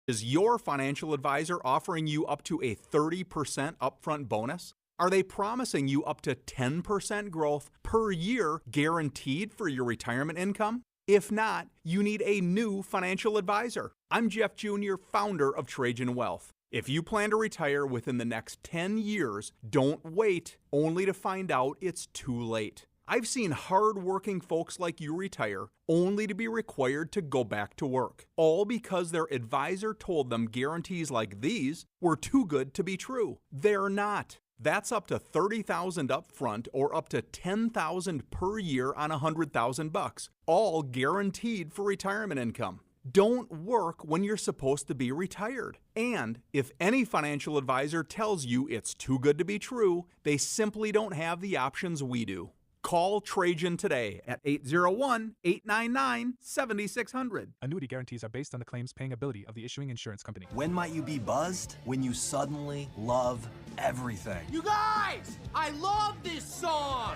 Is your financial advisor offering you up to a 30% upfront bonus? Are they promising you up to 10% growth per year guaranteed for your retirement income? If not, you need a new financial advisor. I'm Jeff Jr., founder of Trajan Wealth. If you plan to retire within the next 10 years, don't wait only to find out it's too late. I've seen hard-working folks like you retire only to be required to go back to work, all because their advisor told them guarantees like these were too good to be true. They're not. That's up to $30,000 up front or up to $10,000 per year on $100,000, all guaranteed for retirement income. Don't work when you're supposed to be retired. And if any financial advisor tells you it's too good to be true, they simply don't have the options we do. Call Trajan today at 801-899-7600. Annuity guarantees are based on the claims paying ability of the issuing insurance company. When might you be buzzed? When you suddenly love everything. You guys, I love this song.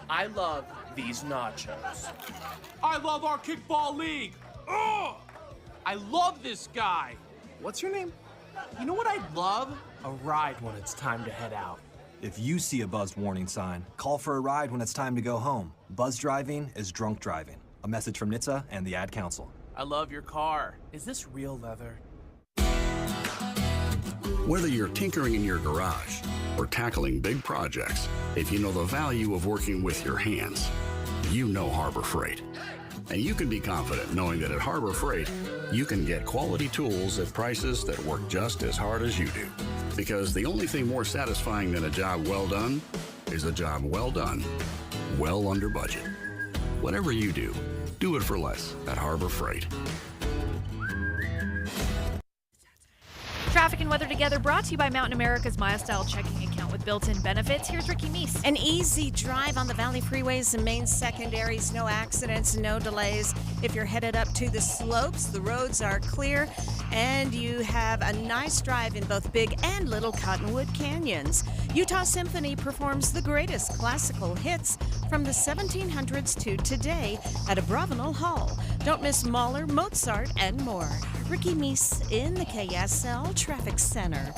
I love these nachos. I love our kickball league. Ugh! I love this guy. What's your name? You know what I'd love? A ride when it's time to head out. If you see a buzzed warning sign, call for a ride when it's time to go home. Buzz driving is drunk driving. A message from NHTSA and the Ad Council. I love your car. Is this real leather? Whether you're tinkering in your garage or tackling big projects, if you know the value of working with your hands, you know Harbor Freight. And you can be confident knowing that at Harbor Freight, you can get quality tools at prices that work just as hard as you do. Because the only thing more satisfying than a job well done is a job well done, well under budget. Whatever you do, do it for less at Harbor Freight. Traffic and weather together brought to you by Mountain America's MileStyle checking account with built-in benefits. Here's Ricky Meese. An easy drive on the Valley freeways and main secondaries. No accidents, no delays. If you're headed up to the slopes, the roads are clear, and you have a nice drive in both Big and Little Cottonwood Canyons. Utah Symphony performs the greatest classical hits from the 1700s to today at Abravanel Hall. Don't miss Mahler, Mozart, and more. Ricky Meese in the KSL Traffic Center.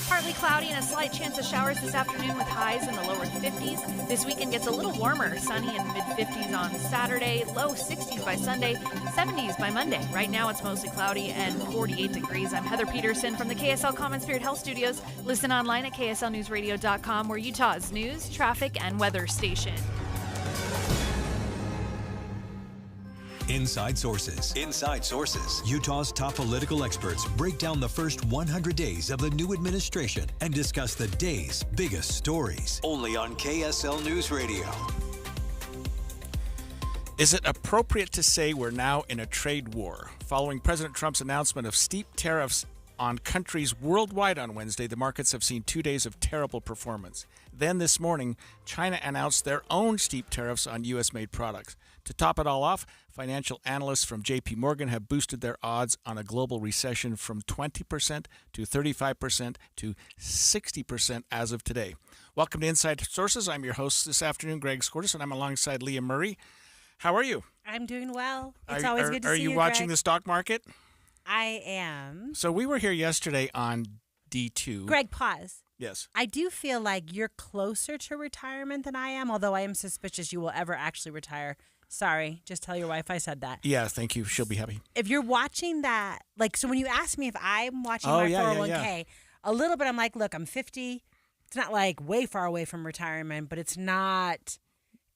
Partly cloudy and a slight chance of showers this afternoon with highs in the lower 50s. This weekend gets a little warmer, sunny and mid-50s on Saturday, low 60s by Sunday, 70s by Monday. Right now it's mostly cloudy and 48 degrees. I'm Heather Peterson from the KSL Common Spirit Health Studios. Listen online at kslnewsradio.com. We're Utah's news, traffic, and weather station. Inside Sources. Inside Sources. Utah's top political experts break down the first 100 days of the new administration and discuss the day's biggest stories. Only on KSL News Radio. Is it appropriate to say we're now in a trade war? Following President Trump's announcement of steep tariffs on countries worldwide on Wednesday, the markets have seen 2 days of terrible performance. Then this morning, China announced their own steep tariffs on U.S.-made products. To top it all off, financial analysts from J.P. Morgan have boosted their odds on a global recession from 20% to 35% to 60% as of today. Welcome to Inside Sources. I'm your host this afternoon, Greg Skordas, and I'm alongside Leah Murray. How are you? I'm doing well. It's always good to see you, Are you watching Greg. the stock market? I am. So we were here yesterday on D2. Greg, pause. Yes. I do feel like you're closer to retirement than I am, although I am suspicious you will ever actually retire. Sorry, just tell your wife I said that. Yeah, thank you. She'll be happy. If you're watching that, like, so when you ask me if I'm watching my 401k, a little bit I'm like, look, I'm 50. It's not like way far away from retirement, but it's not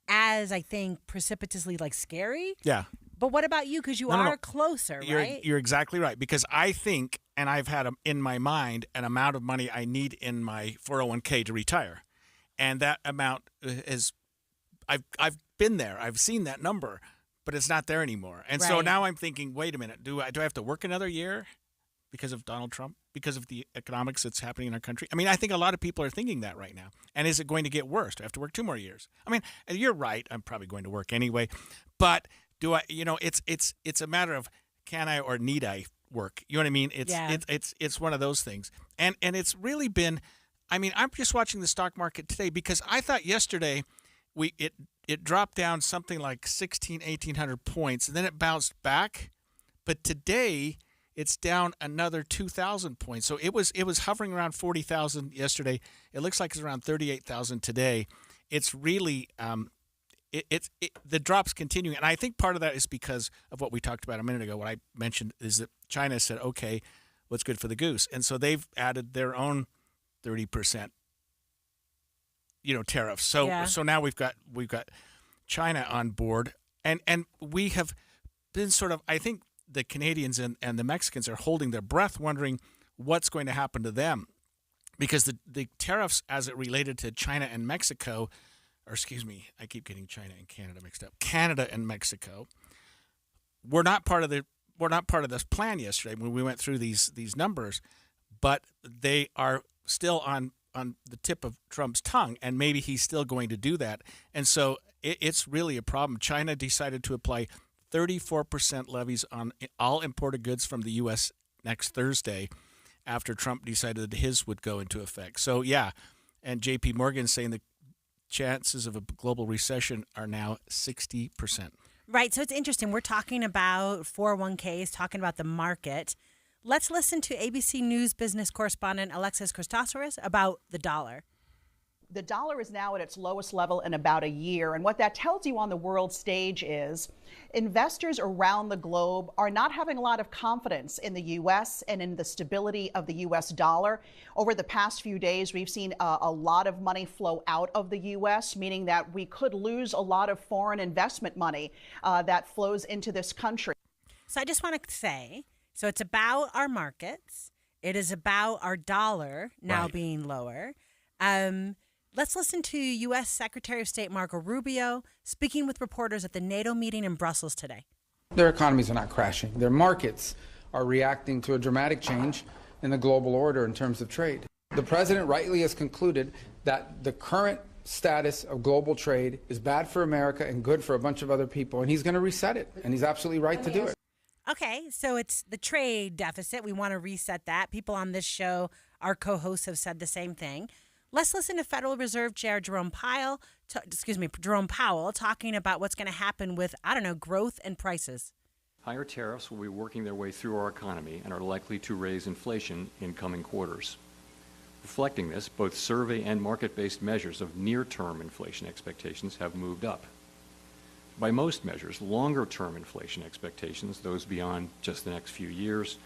as, I think, precipitously like scary. Yeah. But what about you? Because you are closer, right? You're exactly right. Because I think, and I've had in my mind an amount of money I need in my 401k to retire. And that amount is, I've been there. I've seen that number, but it's not there anymore. And so now I'm thinking, wait a minute, do I have to work another year because of Donald Trump, because of the economics that's happening in our country? I mean, I think a lot of people are thinking that right now. And is it going to get worse? Do I have to work 2 more years? I mean, you're right. I'm probably going to work anyway. But do I, it's a matter of can I or need I work? You know what I mean? It's one of those things. And it's really been, I mean, I'm just watching the stock market today because I thought yesterday it dropped down something like 1,800 points, and then it bounced back. But today it's down another 2,000 points. So it was hovering around 40,000 yesterday. It looks like it's around 38,000 today. It's really the drop's continuing, and I think part of that is because of what we talked about a minute ago. What I mentioned is that China said, "Okay, what's good for the goose?" And so they've added their own 30%, tariffs. So now we've got China on board, and we have been sort of, I think the Canadians and the Mexicans are holding their breath, wondering what's going to happen to them, because the tariffs as it related to China and Mexico, or excuse me, I keep getting China and Canada mixed up. Canada and Mexico were not part of this plan yesterday when we went through these numbers, but they are still on the tip of Trump's tongue, and maybe he's still going to do that. And so it's really a problem. China decided to apply 34% levies on all imported goods from the U.S. next Thursday after Trump decided that his would go into effect. So, yeah, and J.P. Morgan saying the chances of a global recession are now 60%. Right. So it's interesting. We're talking about 401ks, talking about the market. Let's listen to ABC News business correspondent Alexis Christoforous about the dollar. The dollar is now at its lowest level in about a year. And what that tells you on the world stage is investors around the globe are not having a lot of confidence in the U.S. and in the stability of the U.S. dollar. Over the past few days, we've seen a lot of money flow out of the U.S., meaning that we could lose a lot of foreign investment money that flows into this country. So I just want to say, so it's about our markets. It is about our dollar now being lower. Let's listen to U.S. Secretary of State Marco Rubio speaking with reporters at the NATO meeting in Brussels today. Their economies are not crashing. Their markets are reacting to a dramatic change in the global order in terms of trade. The president rightly has concluded that the current status of global trade is bad for America and good for a bunch of other people, and he's going to reset it, and he's absolutely right to do it. Okay, so it's the trade deficit. We want to reset that. People on this show, our co-hosts, have said the same thing. Let's listen to Federal Reserve Chair Jerome Powell talking about what's going to happen with, growth and prices. Higher tariffs will be working their way through our economy and are likely to raise inflation in coming quarters. Reflecting this, both survey and market-based measures of near-term inflation expectations have moved up. By most measures, longer-term inflation expectations, those beyond just the next few years,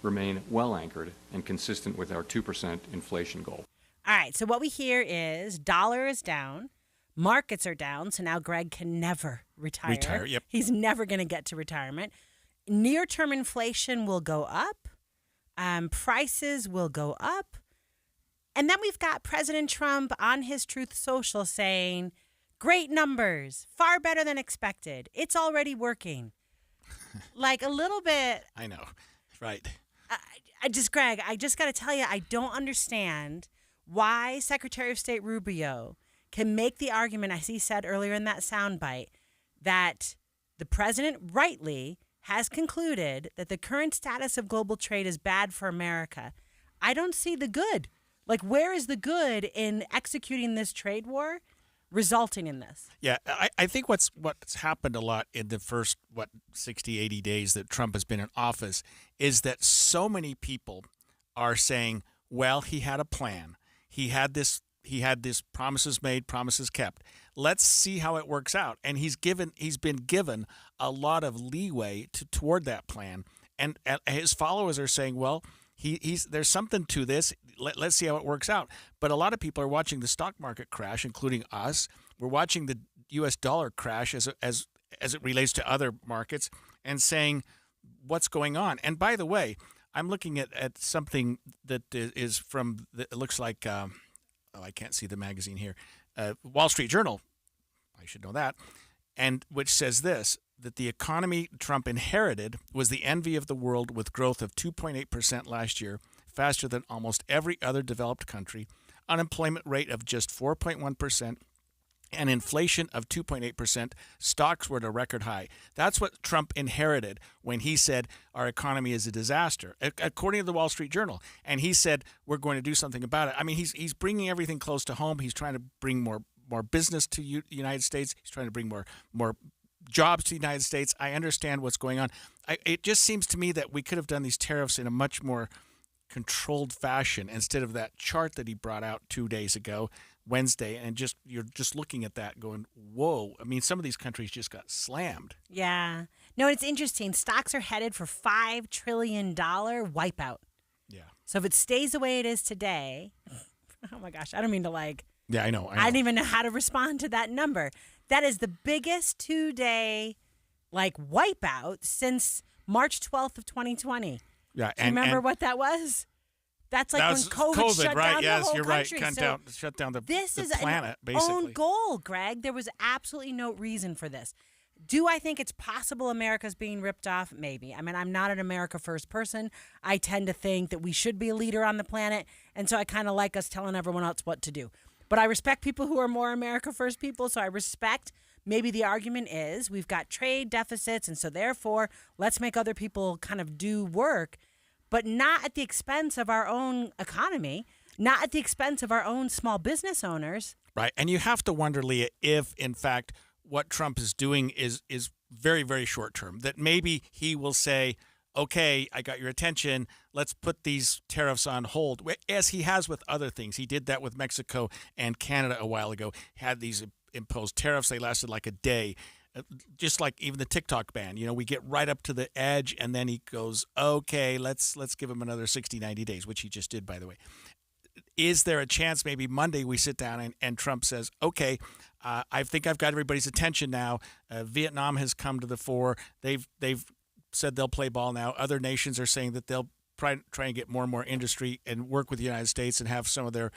remain well anchored and consistent with our 2% inflation goal. All right, so what we hear is dollar is down, markets are down, so now Greg can never retire. Yep. He's never going to get to retirement. Near-term inflation will go up, prices will go up, and then we've got President Trump on his Truth Social saying, great numbers, far better than expected. It's already working. Like a little bit. I know, right. Greg, I just got to tell you, I don't understand why Secretary of State Rubio can make the argument, as he said earlier in that soundbite, that the president rightly has concluded that the current status of global trade is bad for America. I don't see the good. Like, where is the good in executing this trade war resulting in this? Yeah, I think what's happened a lot in the first, 60, 80 days that Trump has been in office is that so many people are saying, well, he had a plan. He had this promises made, promises kept. Let's see how it works out. And he's been given a lot of leeway toward that plan. And his followers are saying, well, there's something to this. Let's see how it works out. But a lot of people are watching the stock market crash, including us. We're watching the U.S. dollar crash as it relates to other markets and saying, what's going on? And by the way, I'm looking at something that is from, it looks like, I can't see the magazine here, Wall Street Journal, I should know that, and which says this, that the economy Trump inherited was the envy of the world with growth of 2.8% last year, faster than almost every other developed country, unemployment rate of just 4.1%, and inflation of 2.8%, stocks were at a record high. That's what Trump inherited when he said our economy is a disaster, according to the Wall Street Journal. And he said we're going to do something about it. I mean, he's bringing everything close to home. He's trying to bring more business to the United States. He's trying to bring more jobs to the United States. I understand what's going on. It just seems to me that we could have done these tariffs in a much more controlled fashion instead of that chart that he brought out 2 days ago, Wednesday, and you're just looking at that going, whoa. I mean, some of these countries just got slammed. Yeah. No, it's interesting. Stocks are headed for $5 trillion wipeout. Yeah. So if it stays the way it is today, oh my gosh, I don't mean to Yeah, I know. I don't even know how to respond to that number. That is the biggest 2-day wipeout since March 12th of 2020. Yeah, Do you remember what that was? That's when COVID shut down the whole you're country. Right. Shut down the planet, basically. This is an own goal, Greg. There was absolutely no reason for this. Do I think it's possible America's being ripped off? Maybe. I mean, I'm not an America First person. I tend to think that we should be a leader on the planet, and so I kind of like us telling everyone else what to do. But I respect people who are more America First people, so I respect maybe the argument is we've got trade deficits, and so therefore let's make other people kind of do work, but not at the expense of our own economy, not at the expense of our own small business owners. Right. And you have to wonder, Leah, if, in fact, what Trump is doing is very, very short term, that maybe he will say, okay, I got your attention. Let's put these tariffs on hold, as he has with other things. He did that with Mexico and Canada a while ago, had these imposed tariffs. They lasted like a day. Just like even the TikTok ban, we get right up to the edge, and then he goes, okay, let's give him another 60, 90 days, which he just did, by the way. Is there a chance maybe Monday we sit down and Trump says, okay, I think I've got everybody's attention now. Vietnam has come to the fore. They've said they'll play ball now. Other nations are saying that they'll try and get more and more industry and work with the United States and have some of their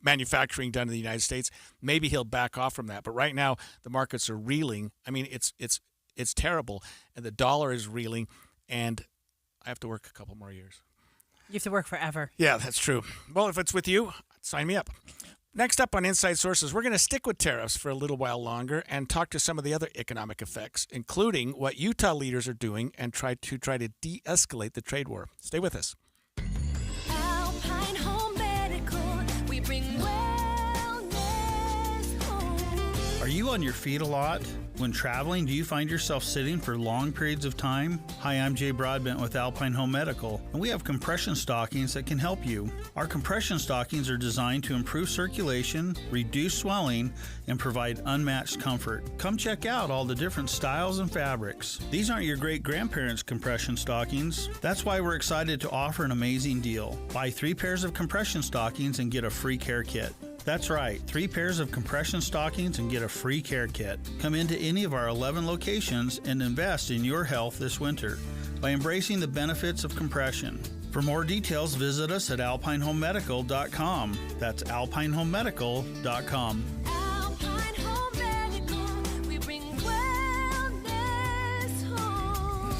manufacturing done in the United States. Maybe he'll back off from that. But right now, the markets are reeling. I mean, it's terrible, and the dollar is reeling, and I have to work a couple more years. You have to work forever. Yeah, that's true. Well, if it's with you, sign me up. Next up on Inside Sources, we're going to stick with tariffs for a little while longer and talk to some of the other economic effects, including what Utah leaders are doing and try to de-escalate the trade war. Stay with us. Alpine Home Medical, we bring wellness home. Are you on your feet a lot? When traveling, do you find yourself sitting for long periods of time? Hi, I'm Jay Broadbent with Alpine Home Medical, and we have compression stockings that can help you. Our compression stockings are designed to improve circulation, reduce swelling, and provide unmatched comfort. Come check out all the different styles and fabrics. These aren't your great-grandparents' compression stockings. That's why we're excited to offer an amazing deal. Buy 3 pairs of compression stockings and get a free care kit. That's right, 3 pairs of compression stockings and get a free care kit. Come into any of our 11 locations and invest in your health this winter by embracing the benefits of compression. For more details, visit us at alpinehomemedical.com. That's alpinehomemedical.com. Alpine Home Medical, we bring wellness home.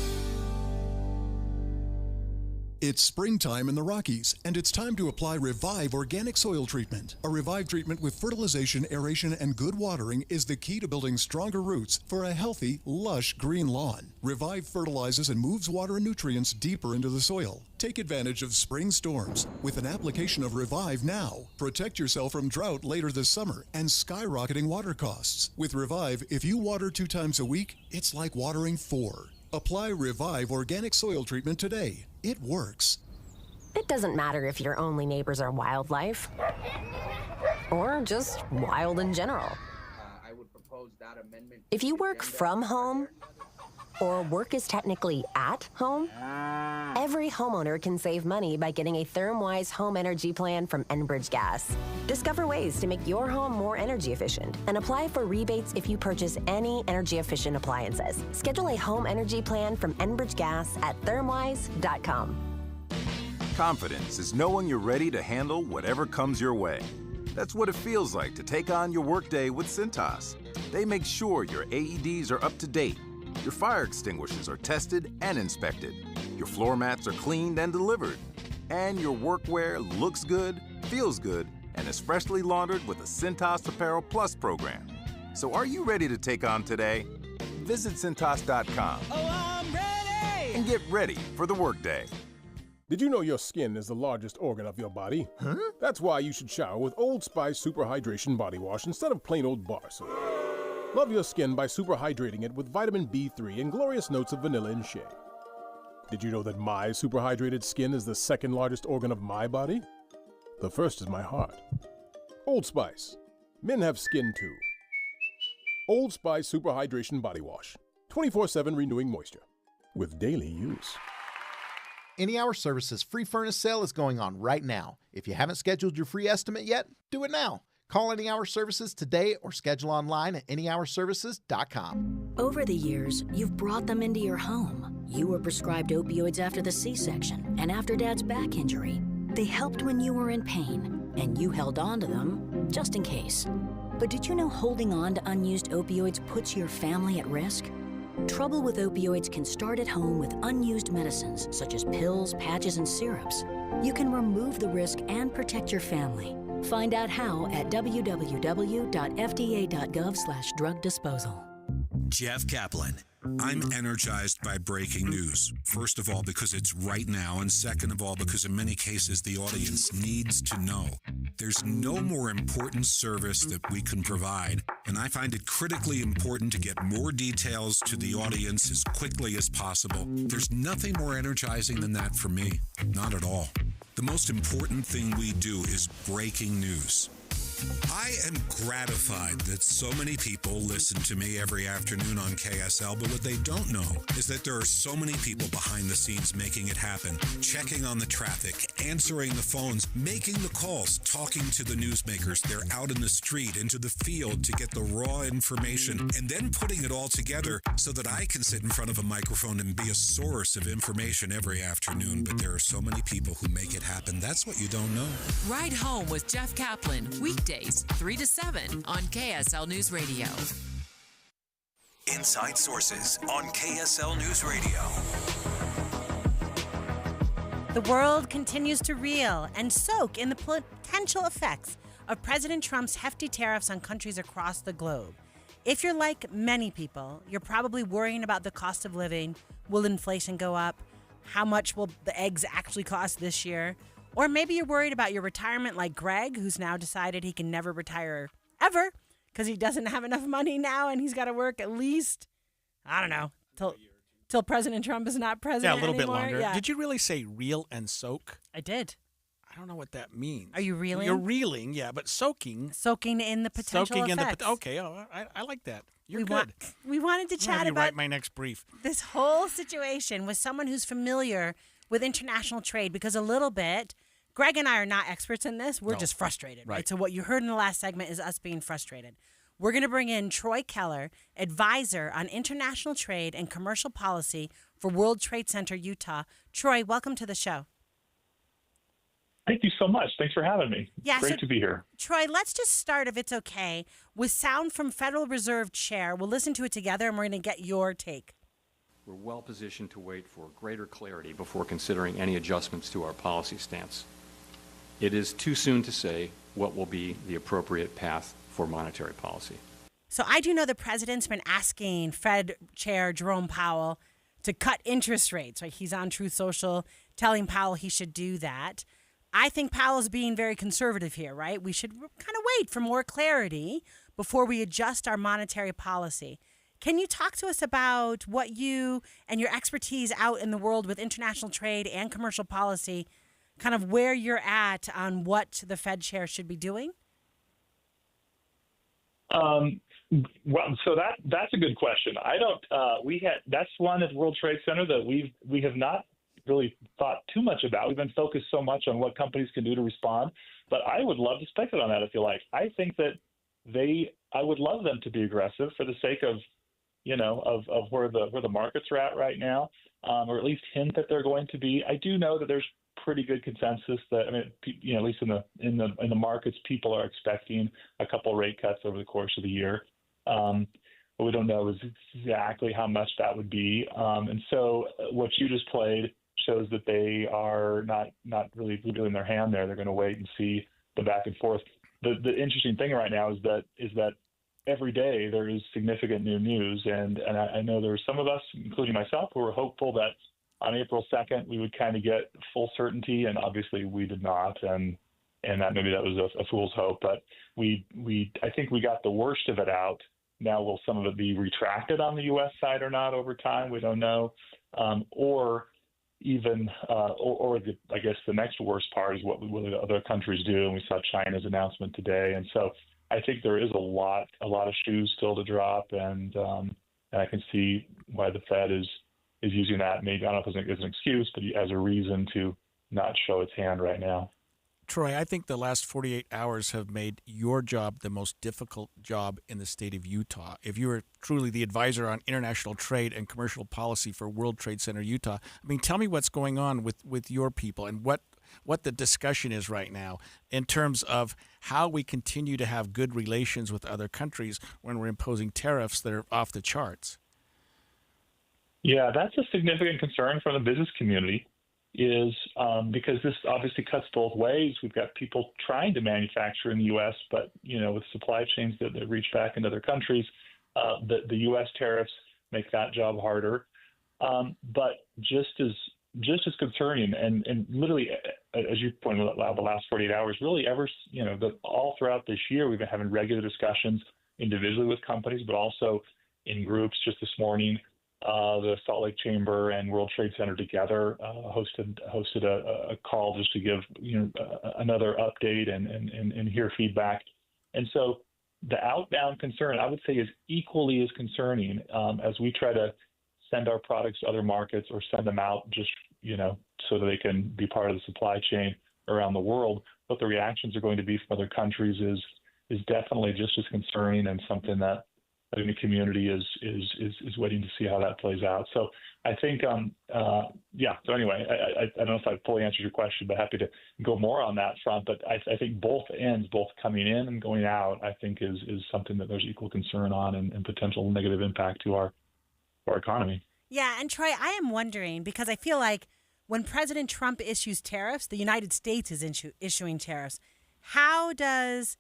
It's springtime in the Rockies, and it's time to apply Revive Organic Soil Treatment. A Revive treatment with fertilization, aeration, and good watering is the key to building stronger roots for a healthy, lush green lawn. Revive fertilizes and moves water and nutrients deeper into the soil. Take advantage of spring storms with an application of Revive now. Protect yourself from drought later this summer and skyrocketing water costs. With Revive, if you water 2 times a week, it's like watering 4. Apply Revive Organic Soil Treatment today. It works. It doesn't matter if your only neighbors are wildlife or just wild in general. I would propose that amendment. If you work from home or work is technically at home, every homeowner can save money by getting a ThermWise home energy plan from Enbridge Gas. Discover ways to make your home more energy efficient and apply for rebates if you purchase any energy efficient appliances. Schedule a home energy plan from Enbridge Gas at thermwise.com. Confidence is knowing you're ready to handle whatever comes your way. That's what it feels like to take on your workday with Cintas. They make sure your AEDs are up to date, your fire extinguishers are tested and inspected, your floor mats are cleaned and delivered, and your workwear looks good, feels good, and is freshly laundered with a Cintas Apparel Plus program. So are you ready to take on today? Visit Cintas.com and get ready for the workday. Did you know your skin is the largest organ of your body? Huh? That's why you should shower with Old Spice Super Hydration Body Wash instead of plain old bar soap. Love your skin by super hydrating it with vitamin B3 and glorious notes of vanilla and shea. Did you know that my super hydrated skin is the second largest organ of my body? The first is my heart. Old Spice. Men have skin too. Old Spice Super Hydration Body Wash. 24/7 renewing moisture. With daily use. Any Hour Services free furnace sale is going on right now. If you haven't scheduled your free estimate yet, do it now. Call Any Hour Services today or schedule online at anyhourservices.com. Over the years, you've brought them into your home. You were prescribed opioids after the C-section and after Dad's back injury. They helped when you were in pain, and you held on to them just in case. But did you know holding on to unused opioids puts your family at risk? Trouble with opioids can start at home with unused medicines such as pills, patches, and syrups. You can remove the risk and protect your family. Find out how at www.fda.gov/drug disposal. Jeff Kaplan. I'm energized by breaking news. First of all, because it's right now, and second of all, because in many cases the audience needs to know. There's no more important service that we can provide, and I find it critically important to get more details to the audience as quickly as possible. There's nothing more energizing than that for me. Not at all. The most important thing we do is breaking news. I am gratified that so many people listen to me every afternoon on KSL, but what they don't know is that there are so many people behind the scenes making it happen, checking on the traffic, answering the phones, making the calls, talking to the newsmakers. They're out in the street, into the field to get the raw information, and then putting it all together so that I can sit in front of a microphone and be a source of information every afternoon. But there are so many people who make it happen. That's what you don't know. Ride Home with Jeff Kaplan, weekdays 3 to 7 on KSL News Radio. Inside Sources on KSL News Radio. The world continues to reel and soak in the potential effects of President Trump's hefty tariffs on countries across the globe. If you're like many people, you're probably worrying about the cost of living. Will inflation go up? How much will the eggs actually cost this year? Or maybe you're worried about your retirement like Greg, who's now decided he can never retire ever because he doesn't have enough money now and he's got to work at least, I don't know, till President Trump is not president Yeah, a little anymore. bit longer. Yeah. Did you really say reel and soak? I did. I don't know what that means. Are you reeling? You're reeling, yeah, but soaking. Soaking in the potential effects. Okay, I like that. You're we good. We wanted to I'll have chat you about write my next brief. this whole situation with someone who's familiar with international trade because a little bit, Greg and I are not experts in this. We're just frustrated, right? So what you heard in the last segment is us being frustrated. We're going to bring in Troy Keller, advisor on international trade and commercial policy for World Trade Center, Utah. Troy, welcome to the show. Thank you so much. Thanks for having me. Yeah, Great to be here. Troy, let's just start, if it's okay, with sound from Federal Reserve Chair. We'll listen to it together, and we're going to get your take. We're well positioned to wait for greater clarity before considering any adjustments to our policy stance. It is too soon to say what will be the appropriate path for monetary policy. So I do know the president's been asking Fed Chair Jerome Powell to cut interest rates. Right? He's on Truth Social telling Powell he should do that. I think Powell's being very conservative here, right? We should kind of wait for more clarity before we adjust our monetary policy. Can you talk to us about what you and your expertise out in the world with international trade and commercial policy, kind of where you're at on what the Fed chair should be doing? Well, so that's a good question. I don't. That's one at World Trade Center that we have not really thought too much about. We've been focused so much on what companies can do to respond, but I would love to speculate on that if you like. I think that I would love them to be aggressive for the sake of, of where the markets are at right now, or at least hint that they're going to be. I do know that there's pretty good consensus that, at least in the markets, people are expecting a couple rate cuts over the course of the year. But we don't know exactly how much that would be. And so what you just played shows that they are not really revealing their hand there. They're going to wait and see the back and forth. The interesting thing right now is that every day there is significant new news, and I know there were some of us, including myself, who were hopeful that on April 2nd we would kind of get full certainty, and obviously we did not, and that maybe that was a fool's hope. But I think we got the worst of it out Now, will some of it be retracted on the U.S. side or not over time? We don't know. Or even, I guess the next worst part is what will the other countries do? And we saw China's announcement today. And so I think there is a lot of shoes still to drop, and I can see why the Fed is using that. Maybe, I don't know if it's an excuse, but as a reason to not show its hand right now. Troy, I think the last 48 hours have made your job the most difficult job in the state of Utah. If you were truly the advisor on international trade and commercial policy for World Trade Center Utah, I mean, tell me what's going on with your people and what the discussion is right now in terms of how we continue to have good relations with other countries when we're imposing tariffs that are off the charts. Yeah, that's a significant concern from the business community. Is because this obviously cuts both ways. We've got people trying to manufacture in the U.S., but with supply chains that reach back into other countries, the U.S. tariffs make that job harder. But just as concerning, and literally, as you pointed out, the last 48 hours, really all throughout this year, we've been having regular discussions individually with companies, but also in groups. Just this morning, the Salt Lake Chamber and World Trade Center together hosted a call just to give another update and hear feedback. And so the outbound concern, I would say, is equally as concerning as we try to send our products to other markets or send them out just so that they can be part of the supply chain around the world. What the reactions are going to be from other countries is definitely just as concerning, and something that I think the community is waiting to see how that plays out. So I think, So anyway, I don't know if I fully answered your question, but happy to go more on that front. But I think both ends, both coming in and going out, I think is something that there's equal concern on, and potential negative impact to our economy. Yeah, and Troy, I am wondering, because I feel like when President Trump issues tariffs, the United States is issuing tariffs. How does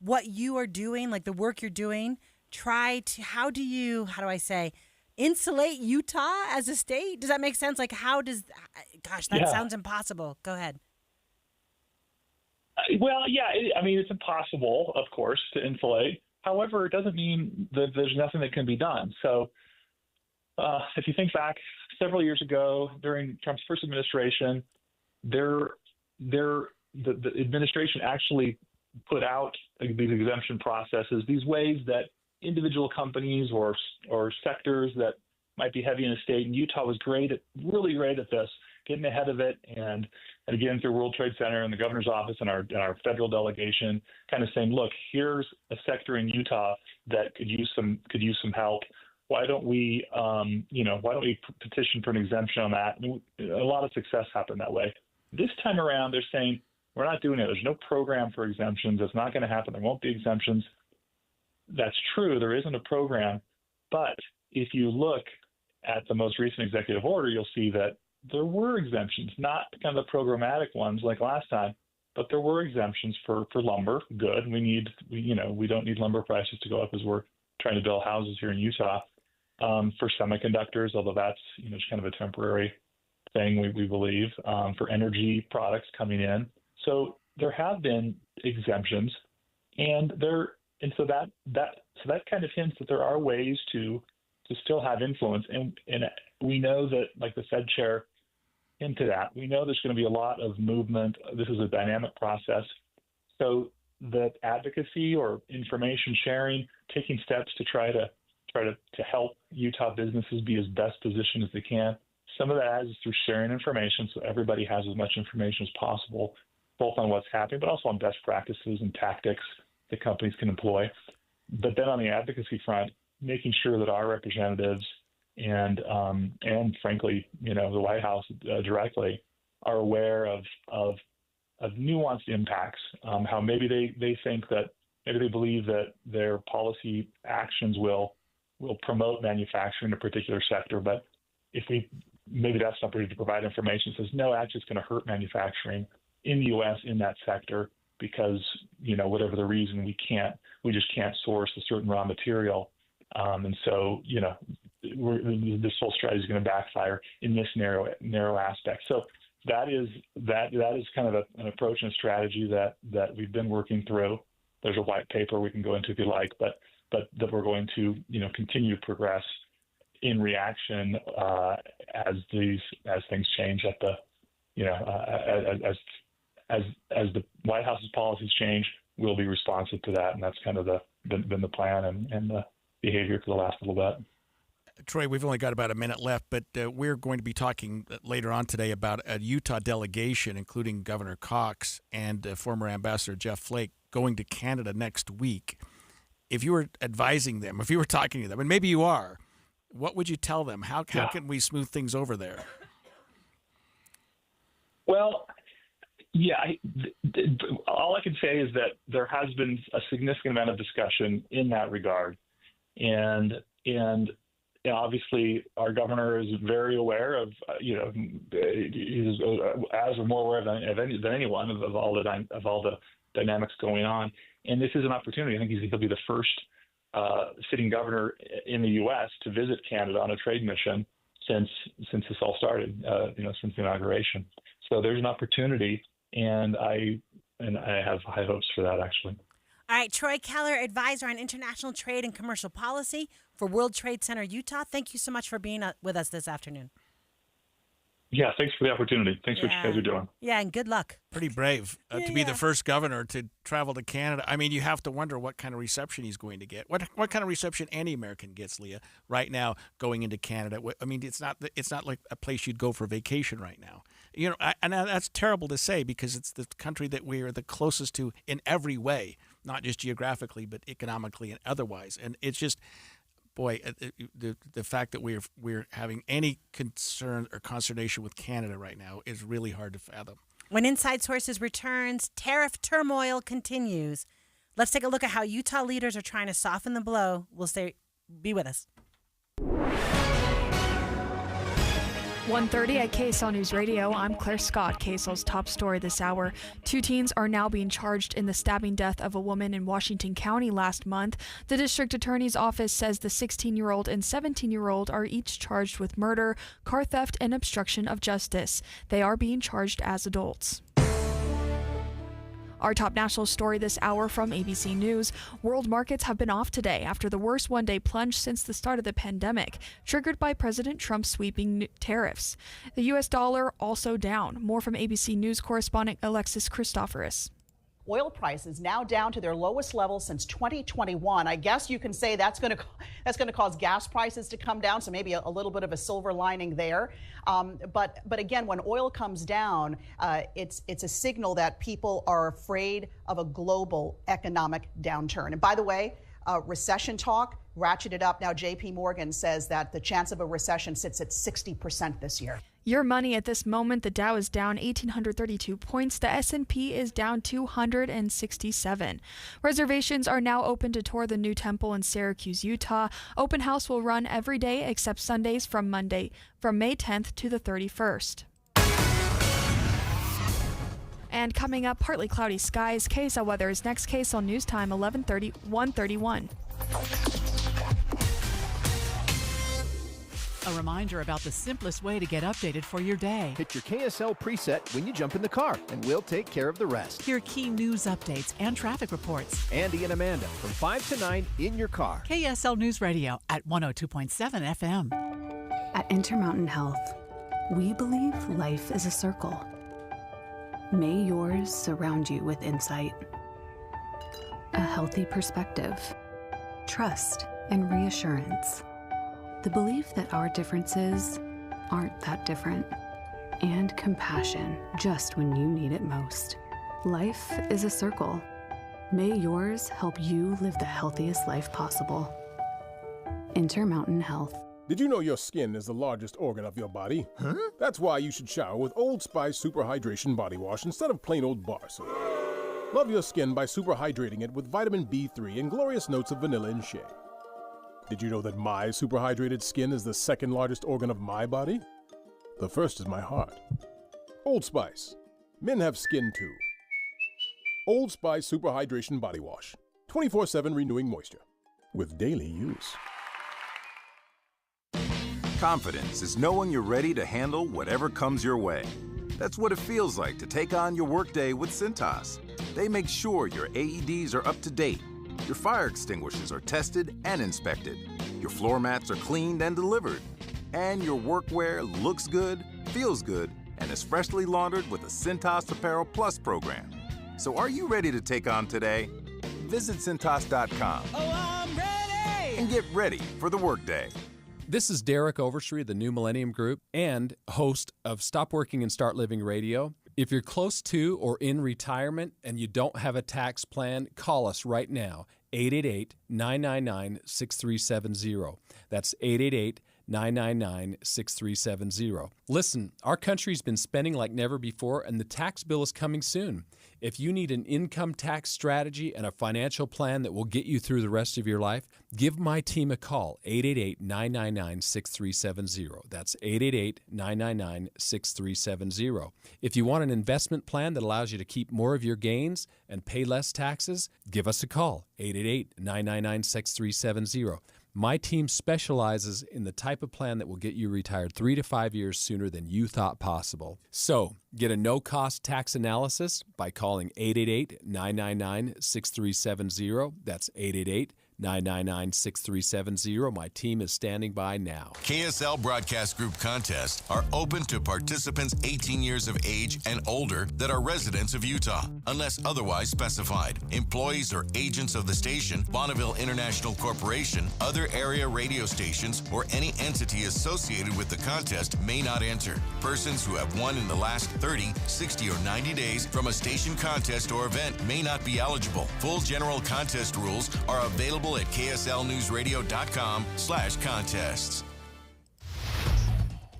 what you are doing, like the work you're doing, how do I say, insulate Utah as a state? Does that make sense? Like, that sounds impossible. Go ahead. Well, yeah, it's impossible, of course, to insulate. However, it doesn't mean that there's nothing that can be done. So if you think back several years ago during Trump's first administration, the administration actually put out these exemption processes, these ways that individual companies or sectors that might be heavy in a state. And Utah was really great at this, getting ahead of it. And again, through World Trade Center and the governor's office and our federal delegation, kind of saying, look, here's a sector in Utah that could use some help. Why don't we petition for an exemption on that? A lot of success happened that way. This time around, they're saying, we're not doing it. There's no program for exemptions. It's not going to happen. There won't be exemptions. That's true. There isn't a program. But if you look at the most recent executive order, you'll see that there were exemptions, not kind of the programmatic ones like last time, but there were exemptions for lumber. Good. We don't need lumber prices to go up as we're trying to build houses here in Utah. For semiconductors, although that's just kind of a temporary thing, we believe, for energy products coming in. So there have been exemptions, and so that kind of hints that there are ways to still have influence. And we know that, like the Fed chair hinted at, we know there's going to be a lot of movement. This is a dynamic process. So that advocacy or information sharing, taking steps to try to help Utah businesses be as best positioned as they can. Some of that is through sharing information, so everybody has as much information as possible, both on what's happening, but also on best practices and tactics that companies can employ. But then on the advocacy front, making sure that our representatives and frankly, the White House directly are aware of nuanced impacts. How maybe they think that maybe they believe that their policy actions will promote manufacturing in a particular sector, but maybe that's not ready to provide information. Says no, actually, it's going to hurt manufacturing in the U.S. in that sector because whatever the reason, we just can't source a certain raw material, and so this whole strategy is going to backfire in this narrow aspect. So that is kind of an approach and a strategy that we've been working through. There's a white paper we can go into if you like, but but that we're going to, continue to progress in reaction as things change at the, as the White House's policies change, we'll be responsive to that, and that's kind of been the plan and the behavior for the last little bit. Troy, we've only got about a minute left, but we're going to be talking later on today about a Utah delegation, including Governor Cox and former Ambassador Jeff Flake, going to Canada next week. If you were advising them, if you were talking to them, and maybe you are, what would you tell them? How can we smooth things over there? Well, all I can say is that there has been a significant amount of discussion in that regard, and obviously our governor is very aware of, he's as or more aware than anyone of all the dynamics going on, and this is an opportunity. I think he'll be the first sitting governor in the U.S. to visit Canada on a trade mission since this all started, since the inauguration. So there's an opportunity, and I have high hopes for that, actually. All right, Troy Keller, advisor on international trade and commercial policy for World Trade Center Utah. Thank you so much for being with us this afternoon. Yeah, thanks for the opportunity. Thanks for what you guys are doing. Yeah, and good luck. Pretty brave to be the first governor to travel to Canada. I mean, you have to wonder what kind of reception he's going to get. What kind of reception any American gets, Leah, right now going into Canada. I mean, it's not like a place you'd go for vacation right now. And that's terrible to say because it's the country that we are the closest to in every way, not just geographically, but economically and otherwise. And it's just, boy, the fact that we're having any concern or consternation with Canada right now is really hard to fathom. When Inside Sources returns, tariff turmoil continues. Let's take a look at how Utah leaders are trying to soften the blow. Be with us. 1:30 at KSL News Radio. I'm Claire Scott. KSL's top story this hour. 2 teens are now being charged in the stabbing death of a woman in Washington County last month. The district attorney's office says the 16-year-old and 17-year-old are each charged with murder, car theft, and obstruction of justice. They are being charged as adults. Our top national story this hour from ABC News. World markets have been off today after the worst one-day plunge since the start of the pandemic, triggered by President Trump's sweeping tariffs. The U.S. dollar also down. More from ABC News correspondent Alexis Christoforous. Oil prices now down to their lowest level since 2021. I guess you can say that's going to cause gas prices to come down, so maybe a little bit of a silver lining there. But again, when oil comes down, it's a signal that people are afraid of a global economic downturn. And by the way, recession talk ratcheted up. Now JP Morgan says that the chance of a recession sits at 60% this year. Your money at this moment, the Dow is down 1,832 points. The S&P is down 267. Reservations are now open to tour the new temple in Syracuse, Utah. Open house will run every day except Sundays from May 10th to the 31st. And coming up, partly cloudy skies. KSL weather is next. KSL News Time, 11:30, 1:31. A reminder about the simplest way to get updated for your day. Hit your KSL preset when you jump in the car, and we'll take care of the rest. Hear key news updates and traffic reports. Andy and Amanda from 5 to 9 in your car. KSL News Radio at 102.7 FM. At Intermountain Health, we believe life is a circle. May yours surround you with insight, a healthy perspective, trust, and reassurance. The belief that our differences aren't that different, and compassion just when you need it most. Life is a circle. May yours help you live the healthiest life possible. Intermountain Health. Did you know your skin is the largest organ of your body? Huh? That's why you should shower with Old Spice Super Hydration Body Wash instead of plain old bar soap. Love your skin by super hydrating it with vitamin B3 and glorious notes of vanilla and shea. Did you know that my super hydrated skin is the second largest organ of my body? The first is my heart. Old Spice. Men have skin too. Old Spice Super Hydration Body Wash. 24/7 renewing moisture. With daily use. Confidence is knowing you're ready to handle whatever comes your way. That's what it feels like to take on your workday with Cintas. They make sure your AEDs are up to date, Your fire extinguishers are tested and inspected. Your floor mats are cleaned and delivered. And your workwear looks good, feels good, and is freshly laundered with the Cintas Apparel Plus program. So are you ready to take on today? Visit Cintas.com. Oh, I'm ready! And get ready for the workday. This is Derek Overstreet of the New Millennium Group and host of Stop Working and Start Living Radio. If you're close to or in retirement and you don't have a tax plan, call us right now, 888-999-6370. That's 888-999-6370. Listen, our country's been spending like never before, and the tax bill is coming soon. If you need an income tax strategy and a financial plan that will get you through the rest of your life, give my team a call, 888-999-6370. That's 888-999-6370. If you want an investment plan that allows you to keep more of your gains and pay less taxes, give us a call, 888-999-6370. My team specializes in the type of plan that will get you retired 3 to 5 years sooner than you thought possible. So, get a no-cost tax analysis by calling 888-999-6370. That's 888-999-6370. My team is standing by now. KSL Broadcast Group contests are open to participants 18 years of age and older that are residents of Utah, unless otherwise specified. Employees or agents of the station, Bonneville International Corporation, other area radio stations, or any entity associated with the contest may not enter. Persons who have won in the last 30, 60, or 90 days from a station contest or event may not be eligible. Full general contest rules are available at kslnewsradio.com/contests.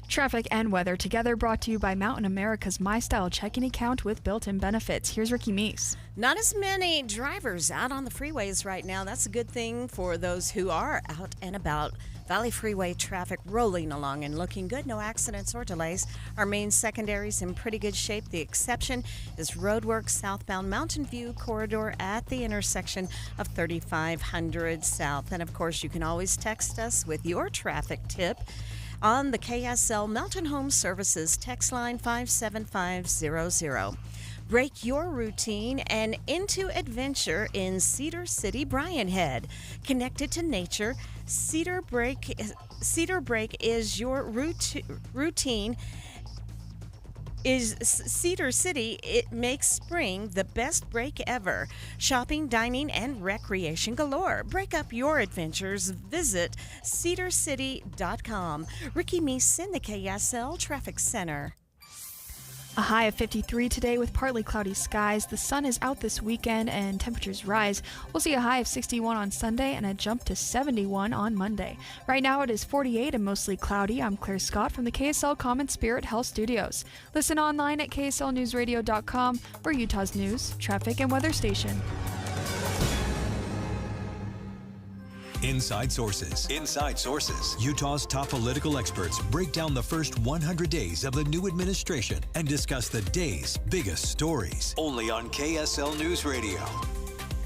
Traffic and weather together brought to you by Mountain America's MyStyle checking account with built-in benefits. Here's Ricky Meese. Not as many drivers out on the freeways right now. That's a good thing for those who are out and about. Valley Freeway traffic rolling along and looking good. No accidents or delays. Our main secondaries in pretty good shape. The exception is roadwork southbound Mountain View corridor at the intersection of 3500 South. And of course, you can always text us with your traffic tip on the KSL Mountain Home Services text line 57500. Break your routine and into adventure in Cedar City, Bryan Head. Connected to nature, Cedar Break is your routine. Is Cedar City, it makes spring the best break ever. Shopping, dining, and recreation galore. Break up your adventures. Visit cedarcity.com. Ricky Meese in the KSL Traffic Center. A high of 53 today with partly cloudy skies. The sun is out this weekend and temperatures rise. We'll see a high of 61 on Sunday and a jump to 71 on Monday. Right now it is 48 and mostly cloudy. I'm Claire Scott from the KSL Common Spirit Health Studios. Listen online at kslnewsradio.com for Utah's news, traffic, and weather station. Inside Sources. Inside Sources. Utah's top political experts break down the first 100 days of the new administration and discuss the day's biggest stories. Only on KSL News Radio.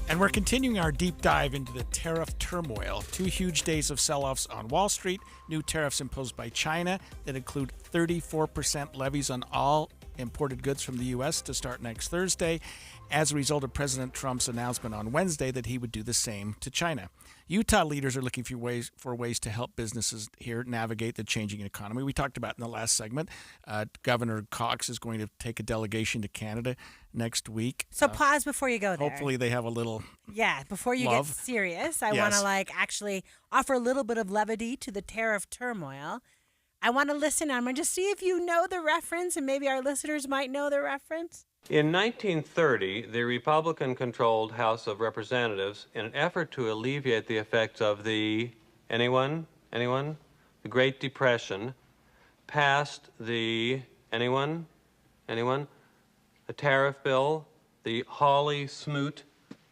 And we're continuing our deep dive into the tariff turmoil. 2 huge days of sell-offs on Wall Street, new tariffs imposed by China that include 34% levies on all imported goods from the U.S. to start next Thursday, as a result of President Trump's announcement on Wednesday that he would do the same to China. Utah leaders are looking for ways to help businesses here navigate the changing economy. We talked about in the last segment. Governor Cox is going to take a delegation to Canada next week. So pause before you go there. Hopefully they have a little before you love. get serious, I want to actually offer a little bit of levity to the tariff turmoil. I want to listen. I'm going to see if you know the reference, and maybe our listeners might know the reference. In 1930, the Republican-controlled House of Representatives, in an effort to alleviate the effects of the, anyone? The Great Depression, passed the, anyone? A tariff bill, the Hawley-Smoot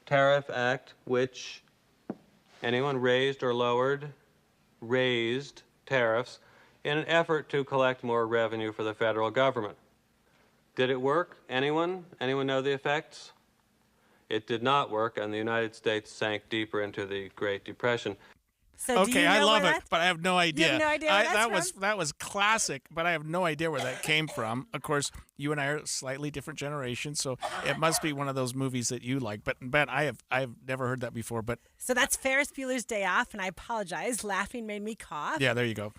Tariff Act, which, anyone raised or lowered? Raised tariffs in an effort to collect more revenue for the federal government. Did it work? Anyone? Anyone know the effects? It did not work, and the United States sank deeper into the Great Depression. So okay, do you know I love where it, that's- but I have no idea. You have no idea where that's that was classic, but I have no idea where that came from. Of course, you and I are slightly different generations, so it must be one of those movies that you like. But I've never heard that before. But So that's Ferris Bueller's Day Off, and I apologize. Laughing made me cough. yeah, there you go.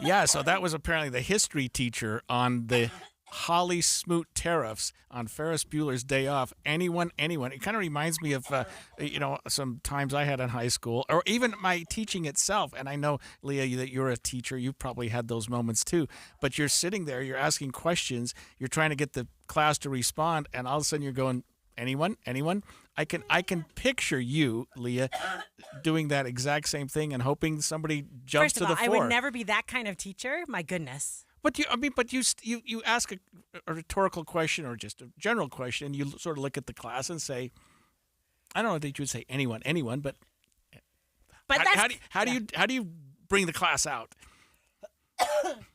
Yeah, so that was apparently the history teacher on the Holly Smoot tariffs on Ferris Bueller's Day Off. Anyone. It kind of reminds me of, some times I had in high school, or even my teaching itself. And I know, Leah, that you're a teacher. You've probably had those moments too. But you're sitting there, you're asking questions, you're trying to get the class to respond, and all of a sudden you're going, anyone? I can picture you, Leah, doing that exact same thing and hoping somebody jumps First to of all, the I fore. would never be that kind of teacher. My goodness. But you ask a rhetorical question or just a general question, and you sort of look at the class and say, I don't know that you would say anyone, but how do you bring the class out?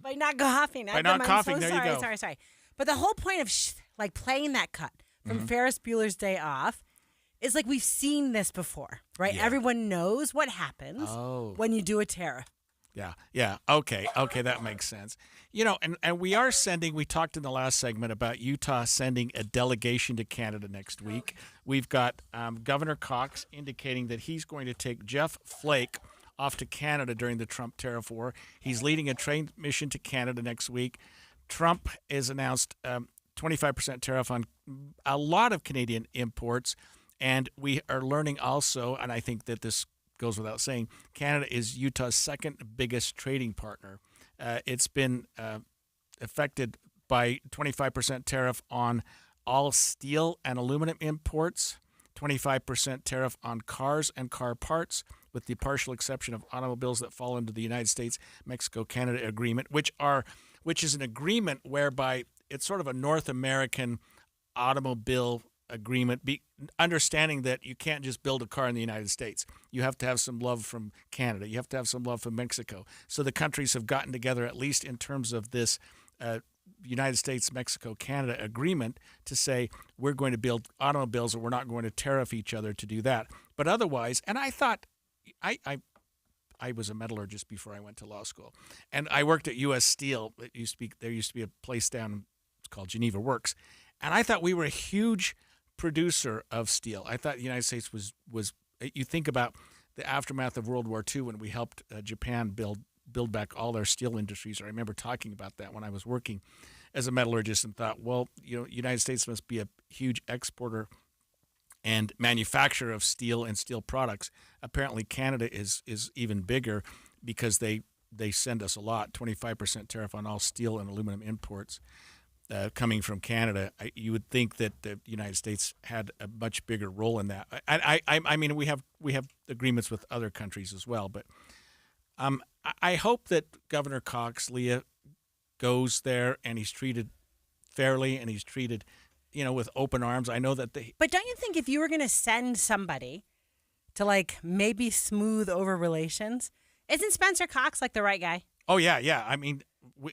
By not coughing. By not coughing, I'm so there you sorry, go. Sorry. But the whole point of playing that cut from Ferris Bueller's Day Off is like we've seen this before, right? Yeah. Everyone knows what happens when you do a tariff. Yeah. Okay, that makes sense. And we talked in the last segment about Utah sending a delegation to Canada next week. We've got Governor Cox indicating that he's going to take Jeff Flake off to Canada during the Trump tariff war. He's leading a trade mission to Canada next week. Trump has announced 25% tariff on a lot of Canadian imports. And we are learning also, and I think that this goes without saying, Canada is Utah's second biggest trading partner. It's been affected by 25% tariff on all steel and aluminum imports, 25% tariff on cars and car parts, with the partial exception of automobiles that fall into the United States, Mexico, Canada agreement, which is an agreement whereby it's sort of a North American automobile agreement, understanding that you can't just build a car in the United States. You have to have some love from Canada. You have to have some love from Mexico. So the countries have gotten together, at least in terms of this United States, Mexico, Canada agreement, to say we're going to build automobiles and we're not going to tariff each other to do that. But otherwise, and I thought, I was a metallurgist before I went to law school, and I worked at U.S. Steel. There used to be a place down, it's called Geneva Works, and I thought we were a huge producer of steel. I thought the United States was. You think about the aftermath of World War II when we helped Japan build back all their steel industries. I remember talking about that when I was working as a metallurgist and thought, well, United States must be a huge exporter and manufacturer of steel and steel products. Apparently, Canada is even bigger because they send us a lot, 25% tariff on all steel and aluminum imports coming from Canada. You would think that the United States had a much bigger role in that. I mean, we have agreements with other countries as well, but I hope that Governor Cox, Leah, goes there and he's treated fairly and he's treated with open arms. I know that But don't you think if you were going to send somebody to maybe smooth over relations, isn't Spencer Cox the right guy? Oh yeah. I mean,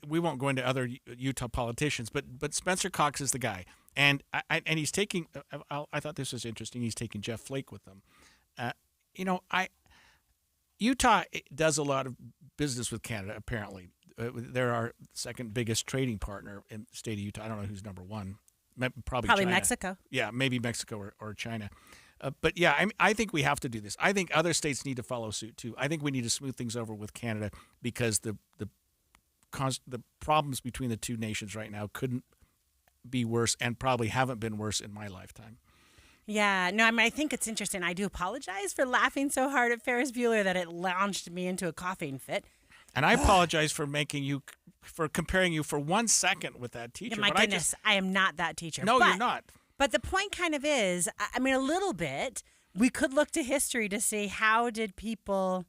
we won't go into other Utah politicians, but Spencer Cox is the guy, and he's taking. I thought this was interesting. He's taking Jeff Flake with them. Utah does a lot of business with Canada. Apparently, they're our second biggest trading partner in the state of Utah. I don't know who's number one. Probably China. Mexico. Yeah, maybe Mexico or China. But yeah, I think we have to do this. I think other states need to follow suit too. I think we need to smooth things over with Canada because the problems between the two nations right now couldn't be worse and probably haven't been worse in my lifetime. Yeah, no, I think it's interesting. I do apologize for laughing so hard at Ferris Bueller that it launched me into a coughing fit. And I apologize for comparing you for 1 second with that teacher. Yeah, my goodness, I am not that teacher. No, you're not. But the point kind of is, a little bit, we could look to history to see how did people,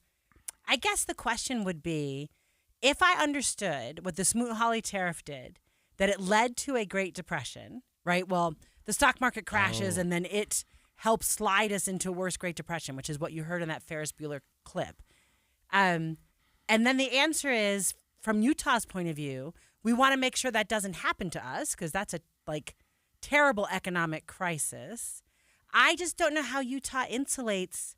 I guess the question would be, if I understood what the Smoot-Hawley tariff did, that it led to a Great Depression, right? Well, the stock market crashes and then it helps slide us into a worse Great Depression, which is what you heard in that Ferris Bueller clip. And then the answer is, from Utah's point of view, we want to make sure that doesn't happen to us because that's a terrible economic crisis. I just don't know how Utah insulates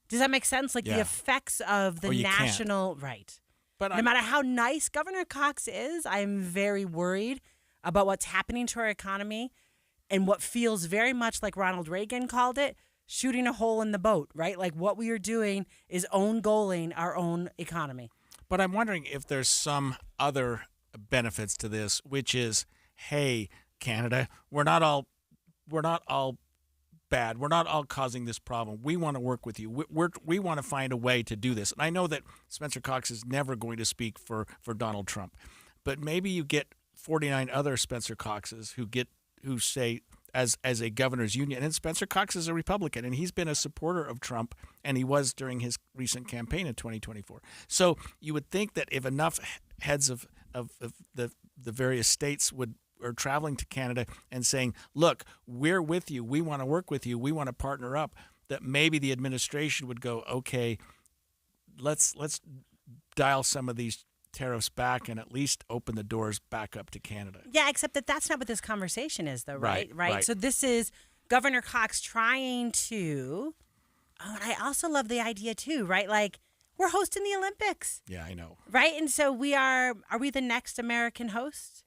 Does that make sense? Like the effects of the national right. But no matter how nice Governor Cox is, I'm very worried about what's happening to our economy and what feels very much like Ronald Reagan called it, shooting a hole in the boat, right? Like what we are doing is own goaling our own economy. But I'm wondering if there's some other benefits to this, which is, hey, Canada, we're not all bad. We're not all causing this problem. We want to work with you. We want to find a way to do this. And I know that Spencer Cox is never going to speak for Donald Trump, but maybe you get 49 other Spencer Coxes who say as a governor's union. And Spencer Cox is a Republican, and he's been a supporter of Trump, and he was during his recent campaign in 2024. So you would think that if enough heads of the various states are traveling to Canada and saying, look, we're with you, we want to work with you, we want to partner up, that maybe the administration would go, okay, let's dial some of these tariffs back and at least open the doors back up to Canada. Yeah, except that's not what this conversation is, though, right? So this is Governor Cox trying to, and I also love the idea, too, right? Like, we're hosting the Olympics. Yeah, I know. Right? And so are we the next American host?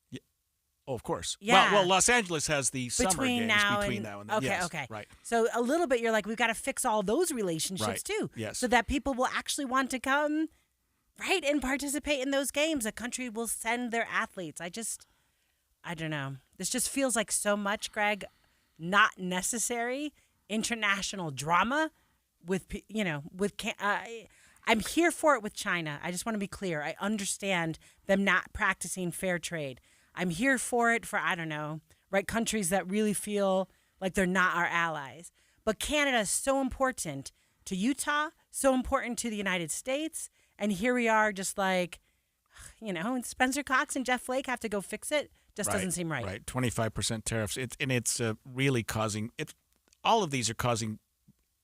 Oh, of course. Yeah. Well, Los Angeles has the summer games between now and then. Okay, yes, okay. Right. So a little bit, you're like, we've got to fix all those relationships too. Yes. So that people will actually want to come, right, and participate in those games. A country will send their athletes. I don't know. This just feels like so much, Greg, not necessary international drama I'm here for it with China. I just want to be clear. I understand them not practicing fair trade. I'm here for it for, countries that really feel like they're not our allies. But Canada is so important to Utah, so important to the United States. And here we are just like, Spencer Cox and Jeff Flake have to go fix it. Just doesn't seem right. Right, 25% tariffs. It's really causing – all of these are causing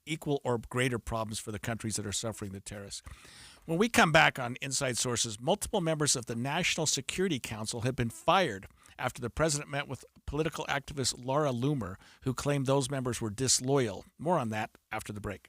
equal or greater problems for the countries that are suffering the tariffs. When we come back on Inside Sources, multiple members of the National Security Council have been fired after the president met with political activist Laura Loomer, who claimed those members were disloyal. More on that after the break.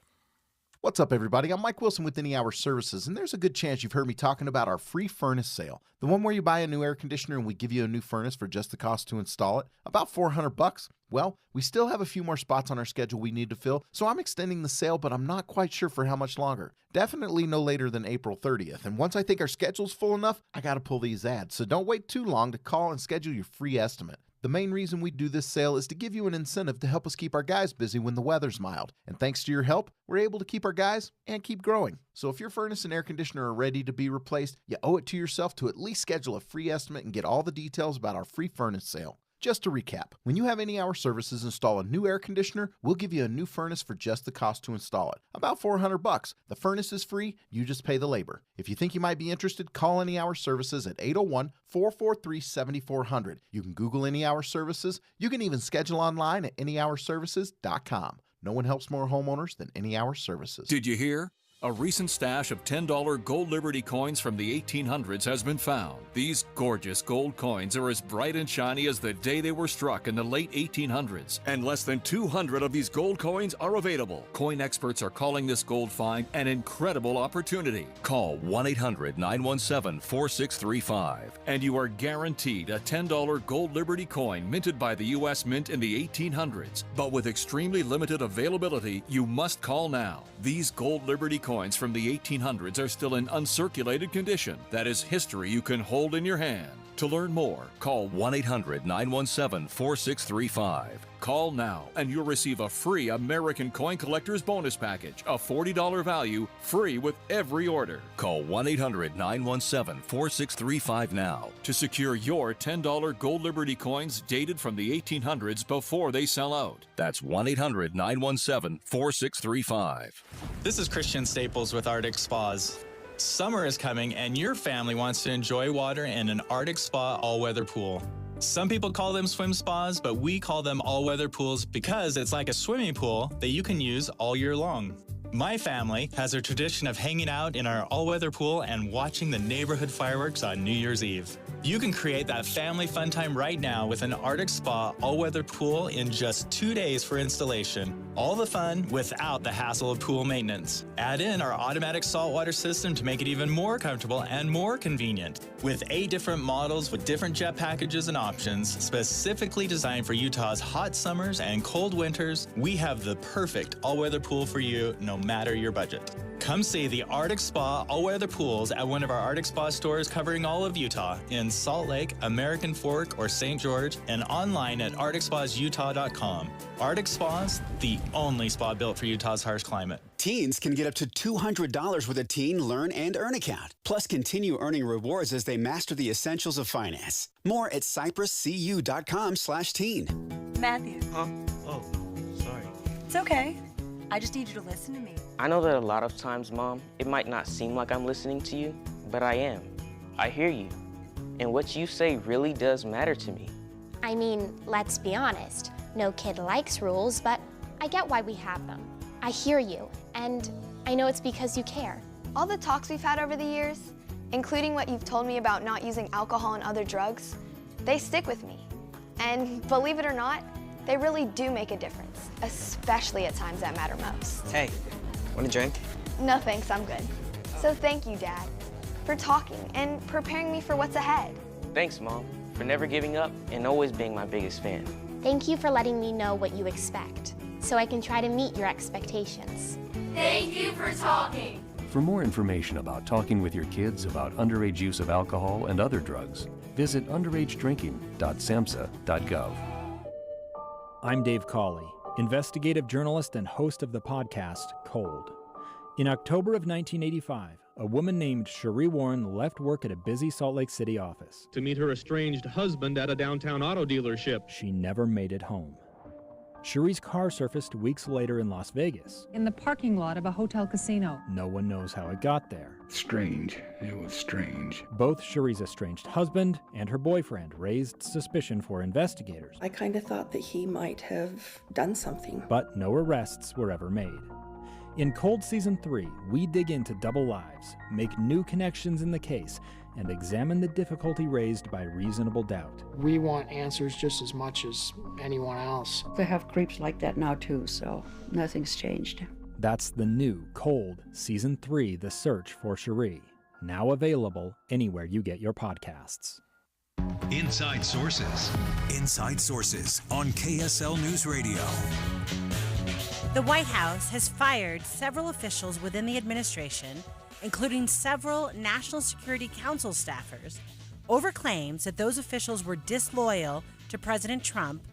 What's up, everybody? I'm Mike Wilson with Any Hour Services, and there's a good chance you've heard me talking about our free furnace sale. The one where you buy a new air conditioner and we give you a new furnace for just the cost to install it, about $400. Well, we still have a few more spots on our schedule we need to fill, so I'm extending the sale, but I'm not quite sure for how much longer. Definitely no later than April 30th, and once I think our schedule's full enough, I gotta pull these ads, so don't wait too long to call and schedule your free estimate. The main reason we do this sale is to give you an incentive to help us keep our guys busy when the weather's mild. And thanks to your help, we're able to keep our guys and keep growing. So if your furnace and air conditioner are ready to be replaced, you owe it to yourself to at least schedule a free estimate and get all the details about our free furnace sale. Just to recap, when you have Any Hour Services install a new air conditioner, we'll give you a new furnace for just the cost to install it. About $400. The furnace is free, you just pay the labor. If you think you might be interested, call Any Hour Services at 801-443-7400. You can Google Any Hour Services. You can even schedule online at anyhourservices.com. No one helps more homeowners than Any Hour Services. Did you hear? A recent stash of $10 Gold Liberty coins from the 1800s has been found. These gorgeous gold coins are as bright and shiny as the day they were struck in the late 1800s, and less than 200 of these gold coins are available. Coin experts are calling this gold find an incredible opportunity. Call 1-800-917-4635, and you are guaranteed a $10 Gold Liberty coin minted by the U.S. Mint in the 1800s. But with extremely limited availability, you must call now. These Gold Liberty coins from the 1800s are still in uncirculated condition. That is history you can hold in your hand. To learn more, call 1-800-917-4635. Call now and you'll receive a free American Coin Collector's Bonus Package, a $40 value, free with every order. Call 1-800-917-4635 now to secure your $10 Gold Liberty coins dated from the 1800s before they sell out. That's 1-800-917-4635. This is Christian Staples with Arctic Spas. Summer is coming and your family wants to enjoy water in an Arctic Spa all-weather pool. Some people call them swim spas, but we call them all-weather pools because it's like a swimming pool that you can use all year long. My family has a tradition of hanging out in our all-weather pool and watching the neighborhood fireworks on New Year's Eve. You can create that family fun time right now with an Arctic Spa all-weather pool in just 2 days for installation. All the fun without the hassle of pool maintenance. Add in our automatic saltwater system to make it even more comfortable and more convenient. With 8 different models with different jet packages and options, specifically designed for Utah's hot summers and cold winters, we have the perfect all-weather pool for you, no matter your budget. Come see the Arctic Spa all-weather pools at one of our Arctic Spa stores covering all of Utah in Salt Lake, American Fork, or St. George, and online at arcticspasutah.com. Arctic Spas, the only spa built for Utah's harsh climate. Teens can get up to $200 with a Teen Learn and Earn account. Plus, continue earning rewards as they master the essentials of finance. More at cypresscu.com/teen. Matthew. Huh? Oh, sorry. It's okay. I just need you to listen to me. I know that a lot of times, Mom, it might not seem like I'm listening to you, but I am. I hear you. And what you say really does matter to me. I mean, let's be honest. No kid likes rules, but I get why we have them. I hear you, and I know it's because you care. All the talks we've had over the years, including what you've told me about not using alcohol and other drugs, they stick with me. And believe it or not, they really do make a difference, especially at times that matter most. Hey, want a drink? No thanks, I'm good. So thank you, Dad, for talking and preparing me for what's ahead. Thanks, Mom, for never giving up and always being my biggest fan. Thank you for letting me know what you expect, so I can try to meet your expectations. Thank you for talking. For more information about talking with your kids about underage use of alcohol and other drugs, visit underagedrinking.samhsa.gov. I'm Dave Cawley, investigative journalist and host of the podcast Cold. In October of 1985, a woman named Cherie Warren left work at a busy Salt Lake City office to meet her estranged husband at a downtown auto dealership. She never made it home. Cherie's car surfaced weeks later in Las Vegas. In the parking lot of a hotel casino. No one knows how it got there. Strange. It was strange. Both Cherie's estranged husband and her boyfriend raised suspicion for investigators. I kind of thought that he might have done something. But no arrests were ever made. In Cold Season 3, we dig into double lives, make new connections in the case, and examine the difficulty raised by reasonable doubt. We want answers just as much as anyone else. They have creeps like that now too, so nothing's changed. That's the new Cold Season 3, The Search for Cherie, now available anywhere you get your podcasts. Inside Sources. Inside Sources on KSL News Radio. The White House has fired several officials within the administration, including several National Security Council staffers, over claims that those officials were disloyal to President Trump,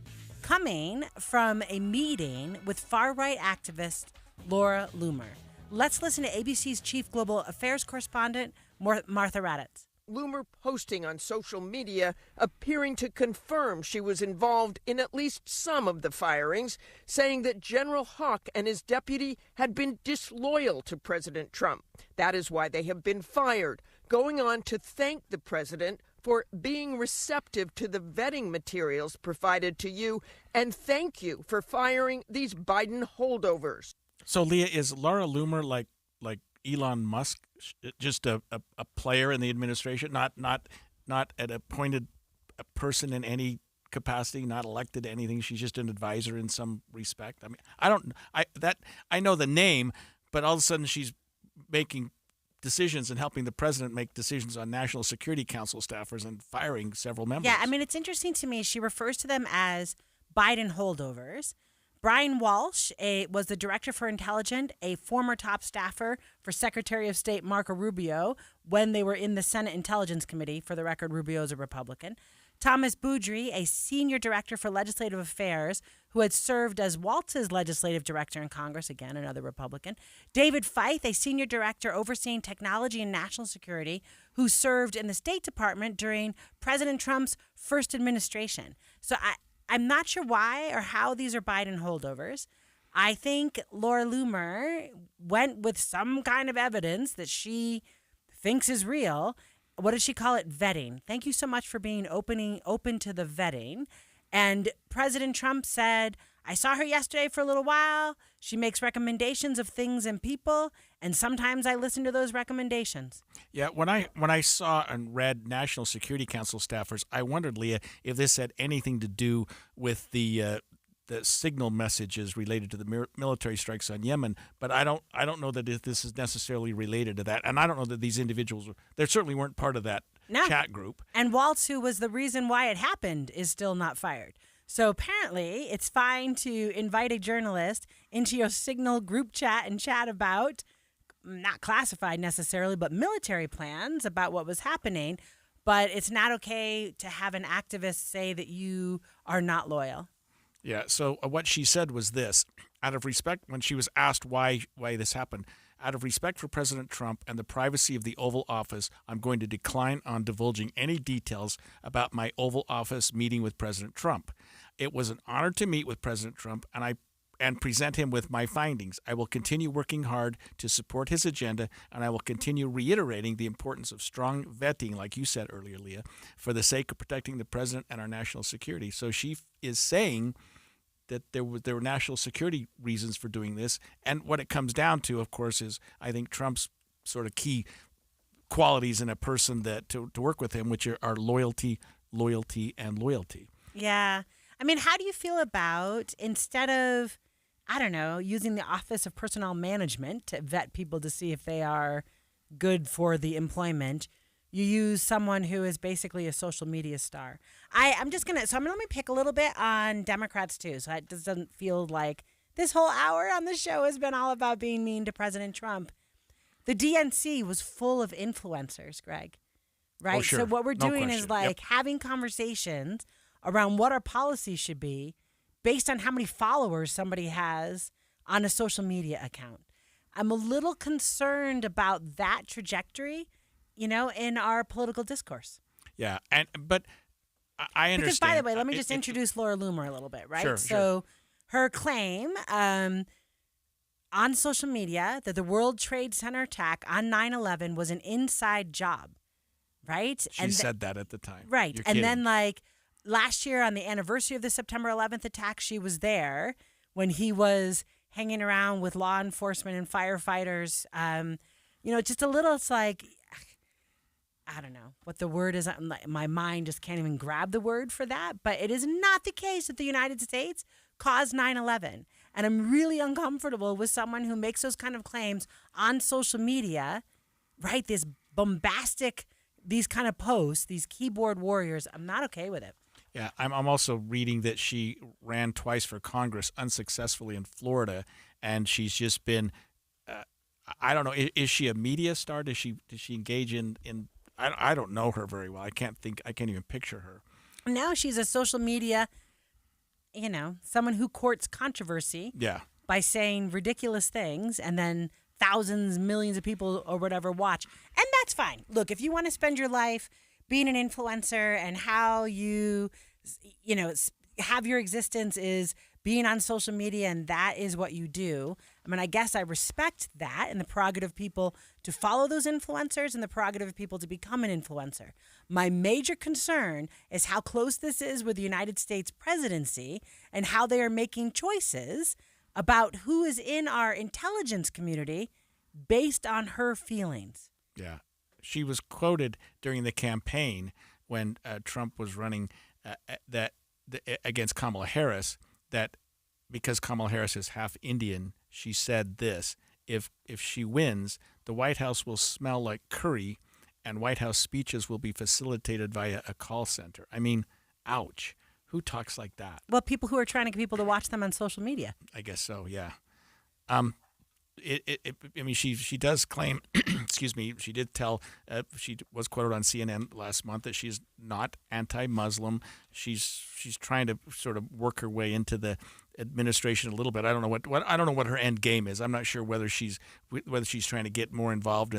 coming from a meeting with far-right activist Laura Loomer. Let's listen to ABC's chief global affairs correspondent, Martha Raddatz. Loomer posting on social media, appearing to confirm she was involved in at least some of the firings, saying that General Hawk and his deputy had been disloyal to President Trump. That is why they have been fired, going on to thank the president for being receptive to the vetting materials provided to you, and thank you for firing these Biden holdovers. So, Leah, is Laura Loomer like Elon Musk, just a player in the administration, not an appointed person in any capacity, not elected to anything? She's just an advisor in some respect. I mean, I know the name, but all of a sudden she's making decisions and helping the president make decisions on National Security Council staffers and firing several members. Yeah, I mean, it's interesting to me. She refers to them as Biden holdovers. Brian Walsh was the director for intelligence, a former top staffer for Secretary of State Marco Rubio when they were in the Senate Intelligence Committee. For the record, Rubio is a Republican. Thomas Boudry, a senior director for legislative affairs who had served as Waltz's legislative director in Congress, again, another Republican. David Feith, a senior director overseeing technology and national security who served in the State Department during President Trump's first administration. So I'm not sure why or how these are Biden holdovers. I think Laura Loomer went with some kind of evidence that she thinks is real. What does she call it? Vetting. Thank you so much for being open to the vetting. And President Trump said, I saw her yesterday for a little while. She makes recommendations of things and people, And sometimes I listen to those recommendations. Yeah, when I saw and read National Security Council staffers, I wondered, Leah, if this had anything to do with the signal messages related to the military strikes on Yemen. But I don't know that this is necessarily related to that, and I don't know that these individuals they certainly weren't part of that chat group. And Waltz, who was the reason why it happened, is still not fired. So apparently, it's fine to invite a journalist into your Signal group chat and chat about, not classified necessarily, but military plans about what was happening. But it's not okay to have an activist say that you are not loyal. Yeah, so what she said was this. Out of respect, when she was asked why this happened, out of respect for President Trump and the privacy of the Oval Office, I'm going to decline on divulging any details about my Oval Office meeting with President Trump. It was an honor to meet with President Trump and present him with my findings. I will continue working hard to support his agenda, and I will continue reiterating the importance of strong vetting, like you said earlier, Leah, for the sake of protecting the president and our national security. So she is saying that there were national security reasons for doing this. And what it comes down to, of course, is I think Trump's sort of key qualities in a person that to work with him, which are loyalty, and loyalty. Yeah. I mean, how do you feel about, instead of, I don't know, using the Office of Personnel Management to vet people to see if they are good for the employment, you use someone who is basically a social media star? I'm going to let me pick a little bit on Democrats too, so it doesn't feel like this whole hour on the show has been all about being mean to President Trump. The DNC was full of influencers, Greg, right? Oh, sure. So what we're No doing question. is like having conversations around what our policy should be based on how many followers somebody has on a social media account. I'm a little concerned about that trajectory, in our political discourse. Yeah, but I understand. Because, by the way, let me just introduce Laura Loomer a little bit, right? Sure, so her claim on social media that the World Trade Center attack on 9/11 was an inside job, right? She said that at the time. Right. You're And kidding. then, last year on the anniversary of the September 11th attack, she was there when he was hanging around with law enforcement and firefighters. Just a little, it's like, I don't know what the word is. My mind just can't even grab the word for that. But it is not the case that the United States caused 9/11. And I'm really uncomfortable with someone who makes those kind of claims on social media, right? This bombastic, these kind of posts, these keyboard warriors. I'm not okay with it. Yeah, I'm also reading that she ran twice for Congress unsuccessfully in Florida, and she's just been, I don't know, is she a media star? Does she engage in I don't know her very well. I can't even picture her. Now she's a social media, someone who courts controversy by saying ridiculous things, and then thousands, millions of people or whatever watch. And that's fine. Look, if you want to spend your life being an influencer and how you have your existence is being on social media and that is what you do, I mean, I guess I respect that and the prerogative of people to follow those influencers and the prerogative of people to become an influencer. My major concern is how close this is with the United States presidency and how they are making choices about who is in our intelligence community based on her feelings. Yeah. She was quoted during the campaign when Trump was running against Kamala Harris that because Kamala Harris is half Indian, she said this: if she wins, the White House will smell like curry and White House speeches will be facilitated via a call center. I mean, ouch. Who talks like that? Well, people who are trying to get people to watch them on social media. I guess so, yeah. She does claim, excuse me, she did tell, she was quoted on CNN last month that she's not anti-Muslim. She's trying to sort of work her way into the administration a little bit. I don't know I don't know what her end game is. I'm not sure whether she's trying to get more involved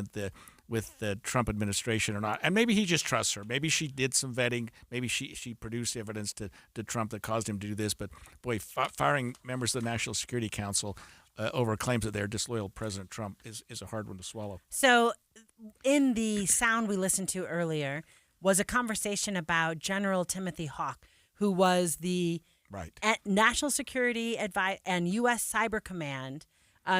with the Trump administration or not. And maybe he just trusts her. Maybe she did some vetting. Maybe she produced evidence to Trump that caused him to do this. But boy, firing members of the National Security Council over claims that they're disloyal to President Trump is a hard one to swallow. So in the sound we listened to earlier was a conversation about General Timothy Hawk, who was the National Security and U.S. Cyber Command,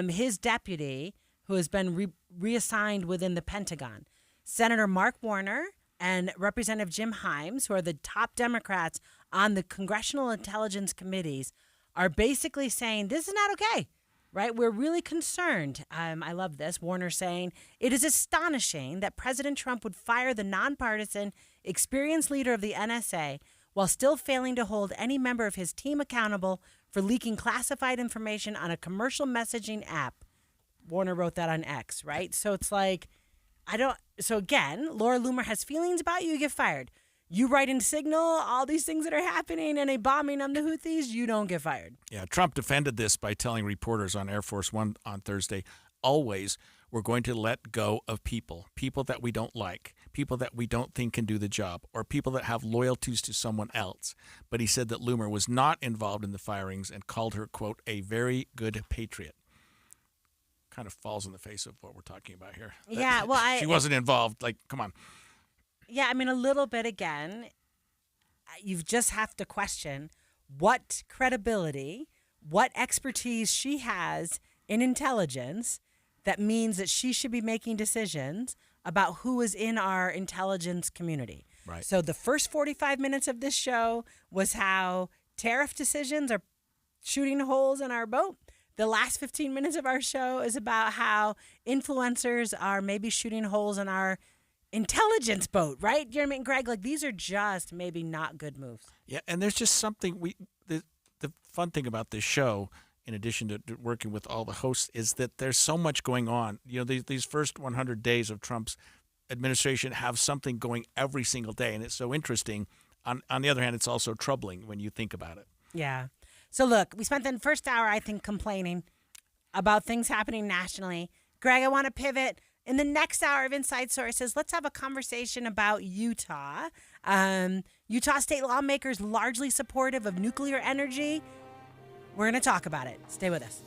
his deputy who has been reassigned within the Pentagon. Senator Mark Warner and Representative Jim Himes, who are the top Democrats on the Congressional Intelligence Committees, are basically saying this is not okay, right? We're really concerned. I love this. Warner saying, it is astonishing that President Trump would fire the nonpartisan, experienced leader of the NSA while still failing to hold any member of his team accountable for leaking classified information on a commercial messaging app. Warner wrote that on X, right? So it's like, so again, Laura Loomer has feelings about you, you get fired. You write in Signal all these things that are happening and a bombing on the Houthis, you don't get fired. Yeah, Trump defended this by telling reporters on Air Force One on Thursday, always, we're going to let go of people that we don't like, people that we don't think can do the job, or people that have loyalties to someone else. But he said that Loomer was not involved in the firings and called her, quote, a very good patriot. Kind of falls in the face of what we're talking about here. Yeah, well, she wasn't involved. Like, come on. Yeah, I mean, a little bit again. You just have to question what credibility, what expertise she has in intelligence that means that she should be making decisions about who is in our intelligence community. Right. So the first 45 minutes of this show was how tariff decisions are shooting holes in our boat. The last 15 minutes of our show is about how influencers are maybe shooting holes in our intelligence boat, right? You know what I mean, Greg? Like, these are just maybe not good moves. Yeah, and there's just something the fun thing about this show, in addition to working with all the hosts, is that there's so much going on. You know, these first 100 days of Trump's administration have something going every single day, and it's so interesting. On the other hand, it's also troubling when you think about it. Yeah. So look, we spent the first hour, I think, complaining about things happening nationally. Greg, I want to pivot. In the next hour of Inside Sources, let's have a conversation about Utah. Utah state lawmakers largely supportive of nuclear energy. We're going to talk about it. Stay with us.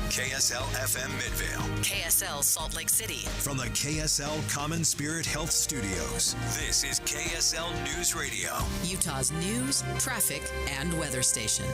KSL FM Midvale. KSL Salt Lake City. From the KSL Common Spirit Health Studios, this is KSL News Radio. Utah's news, traffic, and weather station.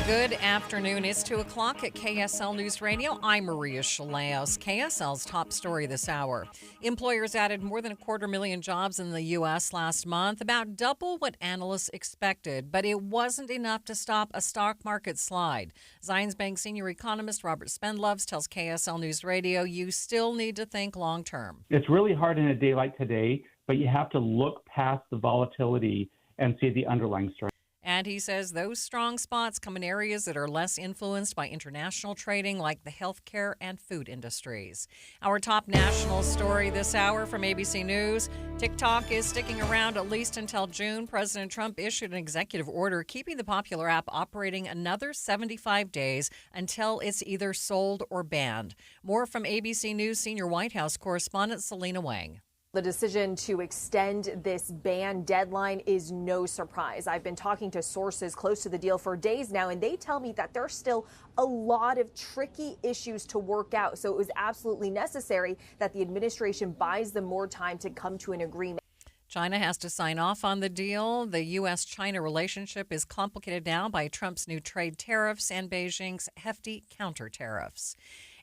Good afternoon. It's 2 o'clock at KSL News Radio. I'm Maria Chaleos. KSL's top story this hour. Employers added more than 250,000 jobs in the U.S. last month, about double what analysts expected. But it wasn't enough to stop a stock market slide. Zions Bank senior economist Robert Spendloves tells KSL News Radio you still need to think long term. It's really hard in a day like today, but you have to look past the volatility and see the underlying strength. And he says those strong spots come in areas that are less influenced by international trading, like the healthcare and food industries. Our top national story this hour from ABC News. TikTok is sticking around at least until June. President Trump issued an executive order keeping the popular app operating another 75 days until it's either sold or banned. More from ABC News senior White House correspondent Selena Wang. The decision to extend this ban deadline is no surprise. I've been talking to sources close to the deal for days now, and they tell me that there's still a lot of tricky issues to work out. So it was absolutely necessary that the administration buys them more time to come to an agreement. China has to sign off on the deal. The U.S.-China relationship is complicated now by Trump's new trade tariffs and Beijing's hefty counter tariffs.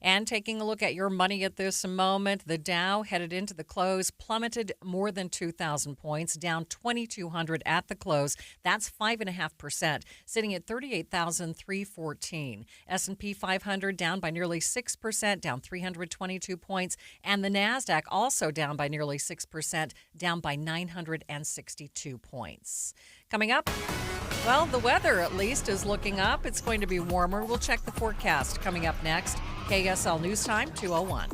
And taking a look at your money at this moment, the Dow headed into the close plummeted more than 2,000 points, down 2,200 at the close. That's 5.5%, sitting at 38,314. S&P 500 down by nearly 6%, down 322 points. And the NASDAQ also down by nearly 6%, down by 962 points. Coming up, well, the weather at least is looking up. It's going to be warmer. We'll check the forecast coming up next. KSL News Time, 2:01.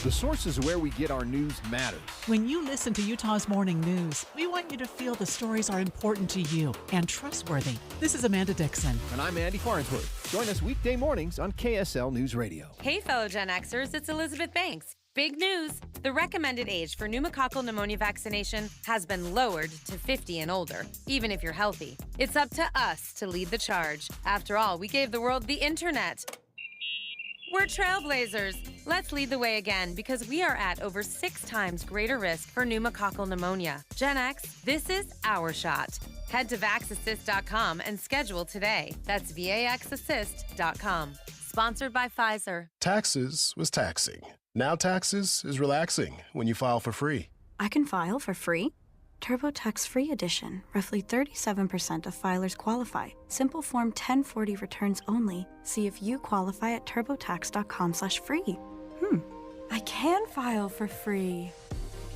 The sources where we get our news matters. When you listen to Utah's Morning News, we want you to feel the stories are important to you and trustworthy. This is Amanda Dixon. And I'm Andy Farnsworth. Join us weekday mornings on KSL News Radio. Hey, fellow Gen Xers, it's Elizabeth Banks. Big news! The recommended age for pneumococcal pneumonia vaccination has been lowered to 50 and older, even if you're healthy. It's up to us to lead the charge. After all, we gave the world the internet. We're trailblazers. Let's lead the way again because we are at over 6 times greater risk for pneumococcal pneumonia. Gen X, this is our shot. Head to VaxAssist.com and schedule today. That's VaxAssist.com. Sponsored by Pfizer. Taxes was taxing. Now taxes is relaxing when you file for free. I can file for free? TurboTax Free Edition. Roughly 37% of filers qualify. Simple Form 1040 returns only. See if you qualify at turbotax.com/free. I can file for free.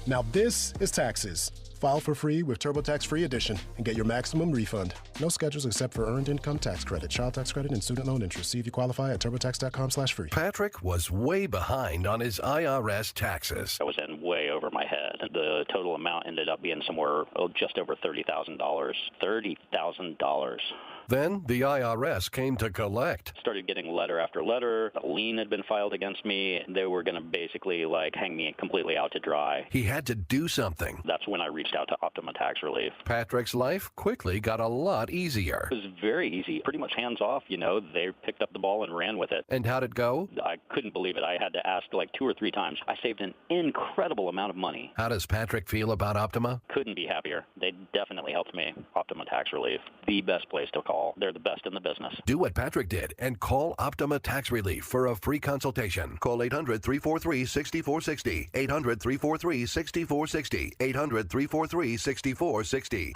Now this is taxes. File for free with TurboTax Free Edition and get your maximum refund. No schedules except for earned income tax credit, child tax credit, and student loan interest. See if you qualify at turbotax.com/free. Patrick was way behind on his IRS taxes. I was in way over my head. The total amount ended up being somewhere just over $30,000. $30,000. Then the IRS came to collect. Started getting letter after letter. A lien had been filed against me. They were going to basically hang me completely out to dry. He had to do something. That's when I reached out to Optima Tax Relief. Patrick's life quickly got a lot easier. It was very easy, pretty much hands off. They picked up the ball and ran with it. And how'd it go? I couldn't believe it. I had to ask 2 or 3 times. I saved an incredible amount of money. How does Patrick feel about Optima? Couldn't be happier. They definitely helped me. Optima Tax Relief, the best place to call. They're the best in the business. Do what Patrick did and call Optima Tax Relief for a free consultation. Call 800-343-6460. 800-343-6460. 800-343-6460.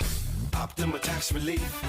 Optima Tax Relief.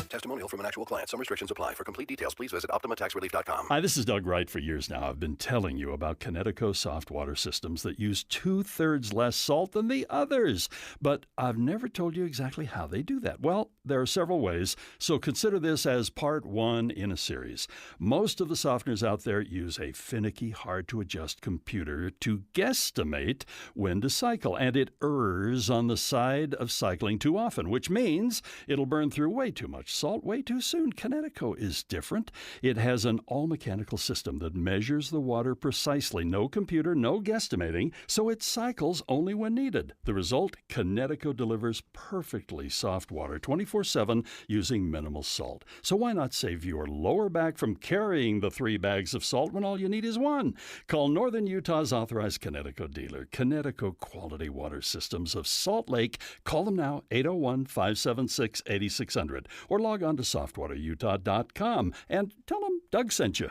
Testimonial from an actual client. Some restrictions apply. For complete details, please visit OptimaTaxRelief.com. Hi, this is Doug Wright. For years now, I've been telling you about Connecticut soft water systems that use 2/3 less salt than the others. But I've never told you exactly how they do that. Well, there are several ways, so consider this as part 1 in a series. Most of the softeners out there use a finicky, hard-to-adjust computer to guesstimate when to cycle, and it errs on the side of cycling too often, which means it'll burn through way too much salt way too soon. Connecticut is different. It has an all-mechanical system that measures the water precisely. No computer, no guesstimating, so it cycles only when needed. The result, Connecticut delivers perfectly soft water 24/7 using minimal salt. So why not save your lower back from carrying the 3 bags of salt when all you need is 1? Call Northern Utah's authorized Connecticut dealer, Connecticut Quality Water Systems of Salt Lake. Call them now, 801-576-8600, or log on to softwaterutah.com and tell them Doug sent you.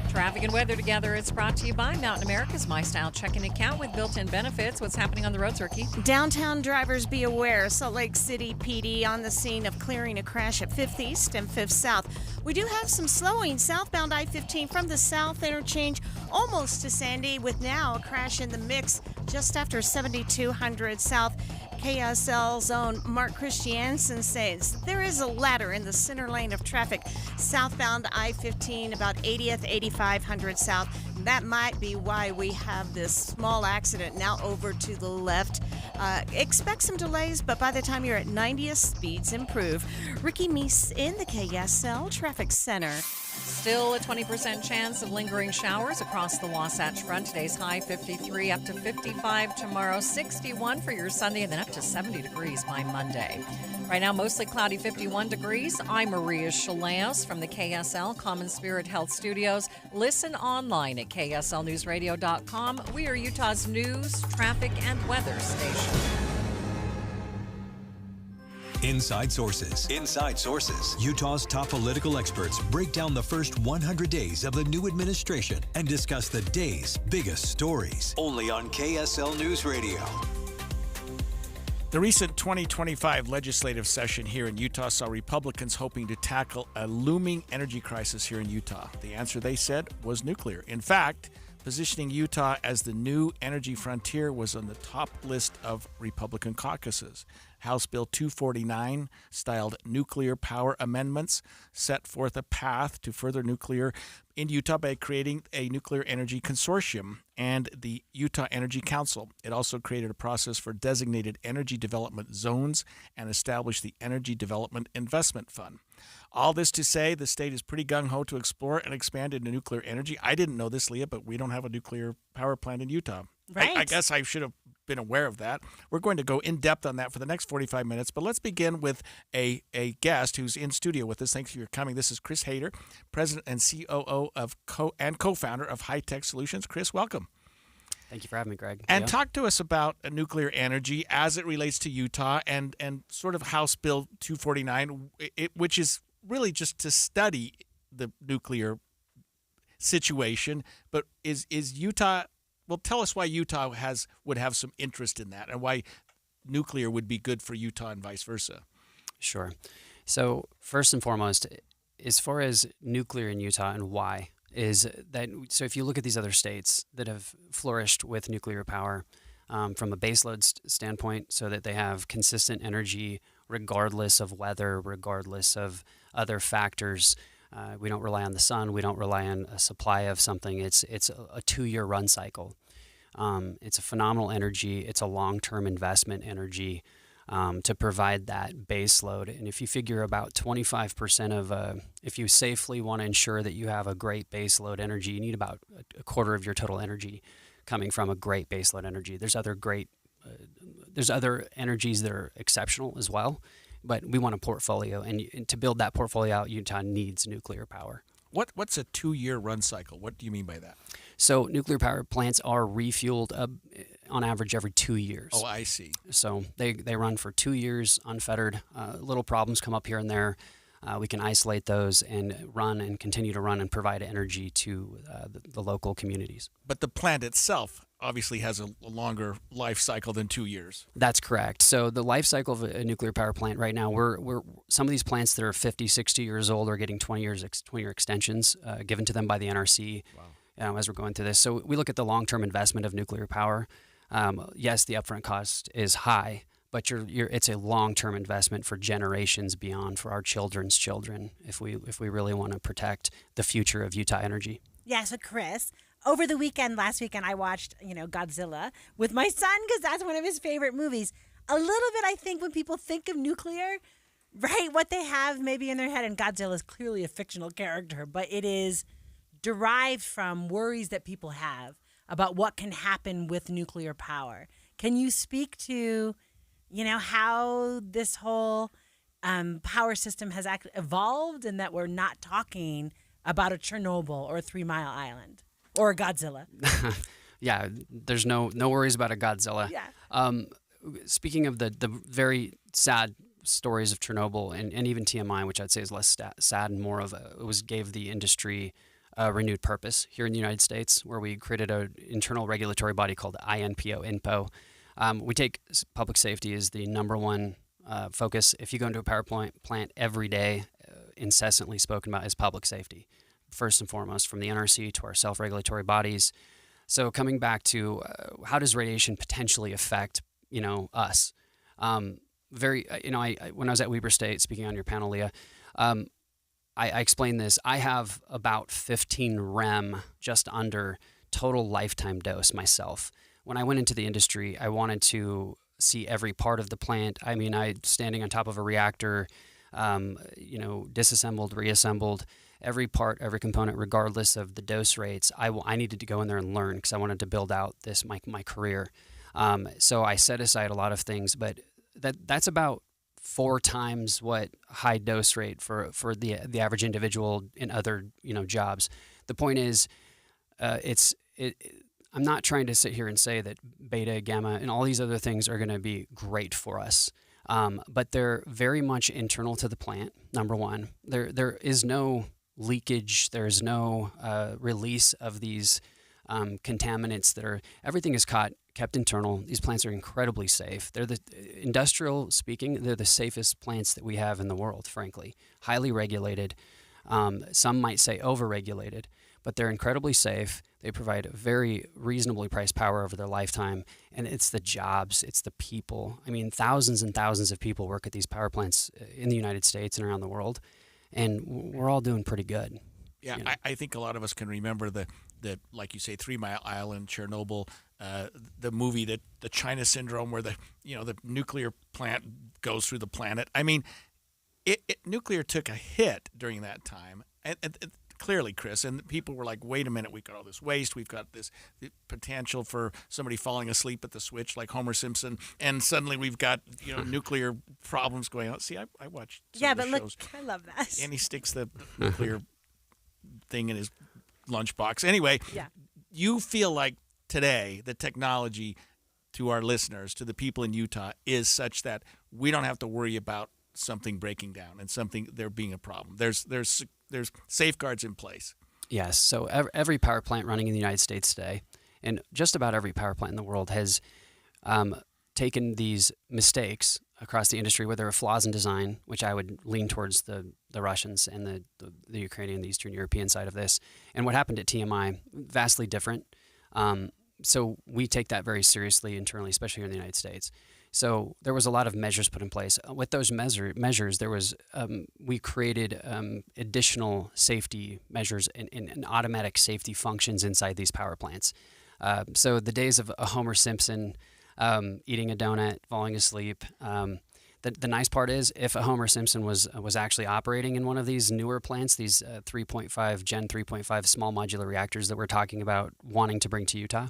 Traffic and weather together. It's brought to you by Mountain America's My Style checking account with built-in benefits. What's happening on the road, Turkey? Downtown drivers be aware. Salt Lake City PD on the scene of clearing a crash at 5th East and 5th South. We do have some slowing southbound I-15 from the south interchange almost to Sandy, with now a crash in the mix just after 7200 South. KSL's own Mark Christiansen says there is a ladder in the center lane of traffic southbound I-15 about 80th, 8500 South. That might be why we have this small accident now over to the left. Expect some delays, but by the time you're at 90th, speeds improve. Ricky Meese in the KSL Traffic Center. Still a 20% chance of lingering showers across the Wasatch Front. Today's high 53, up to 55 tomorrow, 61 for your Sunday, and then up to 70 degrees by Monday. Right now, mostly cloudy, 51 degrees. I'm Maria Chaleos from the KSL Common Spirit Health Studios. Listen online at kslnewsradio.com. We are Utah's news, traffic, and weather station. Inside Sources. Inside Sources. Utah's top political experts break down the first 100 days of the new administration and discuss the day's biggest stories. Only on KSL News Radio. The recent 2025 legislative session here in Utah saw Republicans hoping to tackle a looming energy crisis here in Utah. The answer, they said, was nuclear. In fact, positioning Utah as the new energy frontier was on the top list of Republican caucuses. House Bill 249, styled Nuclear Power Amendments, set forth a path to further nuclear in Utah by creating a nuclear energy consortium and the Utah Energy Council. It also created a process for designated energy development zones and established the Energy Development Investment Fund. All this to say, the state is pretty gung-ho to explore and expand into nuclear energy. I didn't know this, Leah, but we don't have a nuclear power plant in Utah. Right. I guess I should have been aware of that. We're going to go in depth on that for the next 45 minutes, but let's begin with a guest who's in studio with us. Thanks for your coming. This is Chris Hayter, President and COO of co-founder of High Tech Solutions. Chris, welcome. Thank you for having me, Greg. And talk to us about nuclear energy as it relates to Utah and sort of House Bill 249, which is really just to study the nuclear situation. But is Utah, well, tell us why Utah would have some interest in that and why nuclear would be good for Utah and vice versa. Sure. So first and foremost, as far as nuclear in Utah and why, is that so if you look at these other states that have flourished with nuclear power from a baseload standpoint, so that they have consistent energy regardless of weather, regardless of other factors. We don't rely on the sun. We don't rely on a supply of something. It's a 2-year run cycle. It's a phenomenal energy. It's a long-term investment energy to provide that base load. And if you figure about 25% of, if you safely want to ensure that you have a great base load energy, you need about a quarter of your total energy coming from a great base load energy. There's other energies that are exceptional as well, but we want a portfolio. And to build that portfolio out, Utah needs nuclear power. What's a 2-year run cycle? What do you mean by that? So nuclear power plants are refueled on average every 2 years. Oh, I see. So they run for 2 years unfettered. Little problems come up here and there. We can isolate those and run and continue to run and provide energy to the local communities. But the plant itself obviously has a longer life cycle than 2 years. That's correct. So the life cycle of a nuclear power plant right now, we're some of these plants that are 50, 60 years old are getting 20-year extensions given to them by the NRC. Wow. As we're going through this. So we look at the long-term investment of nuclear power. Yes, the upfront cost is high, but it's a long-term investment for generations beyond, for our children's children, if we really want to protect the future of Utah energy. Yeah, so Chris, over the last weekend, I watched, Godzilla with my son because that's one of his favorite movies. A little bit, I think, when people think of nuclear, right, what they have maybe in their head, and Godzilla is clearly a fictional character, but it is derived from worries that people have about what can happen with nuclear power. Can you speak to, how this whole power system has evolved and that we're not talking about a Chernobyl or a 3 Mile Island or a Godzilla? Yeah, there's no worries about a Godzilla. Yeah. Speaking of the very sad stories of Chernobyl and even TMI, which I'd say is less sad and more of gave the industry a renewed purpose here in the United States, where we created an internal regulatory body called INPO. We take public safety as the number one focus. If you go into a power plant every day, incessantly spoken about is public safety, first and foremost, from the NRC to our self-regulatory bodies. So coming back to how does radiation potentially affect, us? When I was at Weber State speaking on your panel, Leah, I explained this. I have about 15 rem, just under total lifetime dose myself. When I went into the industry, I wanted to see every part of the plant. I mean, standing on top of a reactor, disassembled, reassembled, every part, every component, regardless of the dose rates. I needed to go in there and learn because I wanted to build out my career. So I set aside a lot of things, but that's about 4 times what high dose rate for the average individual in other jobs. The point is, I'm not trying to sit here and say that beta, gamma, and all these other things are going to be great for us, but they're very much internal to the plant. Number one, there is no leakage. There's no release of these contaminants everything is kept internal. These plants are incredibly safe. They're industrial speaking, they're the safest plants that we have in the world, frankly. Highly regulated. Some might say over-regulated, but they're incredibly safe. They provide very reasonably priced power over their lifetime, and it's the jobs, it's the people. I mean, thousands and thousands of people work at these power plants in the United States and around the world, and we're all doing pretty good. Yeah, I think a lot of us can remember the like you say, 3 Mile Island, Chernobyl, the movie, the China Syndrome, where the nuclear plant goes through the planet. I mean, nuclear took a hit during that time. And clearly, Chris, and people were like, wait a minute, we've got all this waste, we've got this the potential for somebody falling asleep at the switch like Homer Simpson, and suddenly we've got nuclear problems going on. See, I watched some of the shows. Look, I love that. And he sticks the nuclear thing in his lunchbox. Anyway, you feel like today the technology to our listeners, to the people in Utah, is such that we don't have to worry about something breaking down and something there being a problem. There's safeguards in place. Yes. So every power plant running in the United States today, and just about every power plant in the world, has taken these mistakes across the industry where there are flaws in design, which I would lean towards the Russians and the Ukrainian, the Eastern European side of this. And what happened at TMI, vastly different. So we take that very seriously internally, especially here in the United States. So there was a lot of measures put in place. With those measures, there was we created additional safety measures and automatic safety functions inside these power plants. So the days of a Homer Simpson eating a donut, falling asleep. The nice part is, if a Homer Simpson was actually operating in one of these newer plants, these Gen 3.5 small modular reactors that we're talking about wanting to bring to Utah,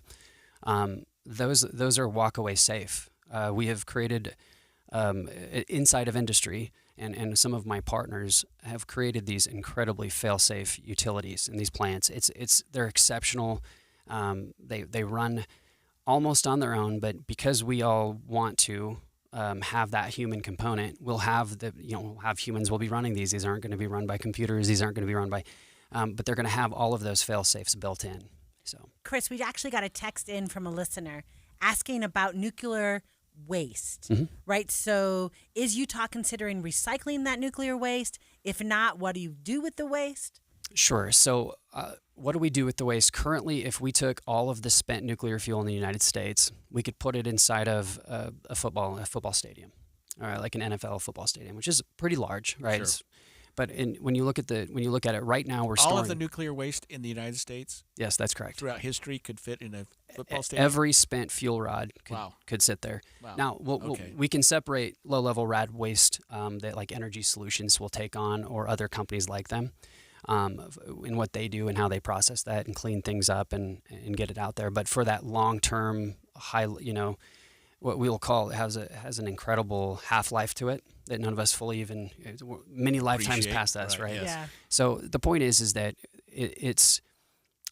those are walk-away safe. We have created inside of industry, and some of my partners have created these incredibly fail-safe utilities in these plants. They're exceptional. They run almost on their own, but because we all want to have that human component, we'll have humans will be running these. These aren't going to be run by computers. These aren't going to be run by, but they're going to have all of those fail-safes built in. So, Chris, we actually got a text in from a listener asking about nuclear waste, right? So is Utah considering recycling that nuclear waste? If not, what do you do with the waste? Sure. So what do we do with the waste? Currently, if we took all of the spent nuclear fuel in the United States, we could put it inside of a football stadium, or like an NFL football stadium, which is pretty large, right? Sure. But when you look at it right now, we're storing all of the nuclear waste in the United States. Yes, that's correct. Throughout history, could fit in a football stadium. Every spent fuel rod could sit there. Wow. Now, we can separate low-level rad waste that like Energy Solutions will take on, or other companies like them, in what they do and how they process that and clean things up and get it out there. But for that long-term high, what we'll call has an incredible half-life to it that none of us fully even many lifetimes past us, right? Yes. Yeah. So the point is that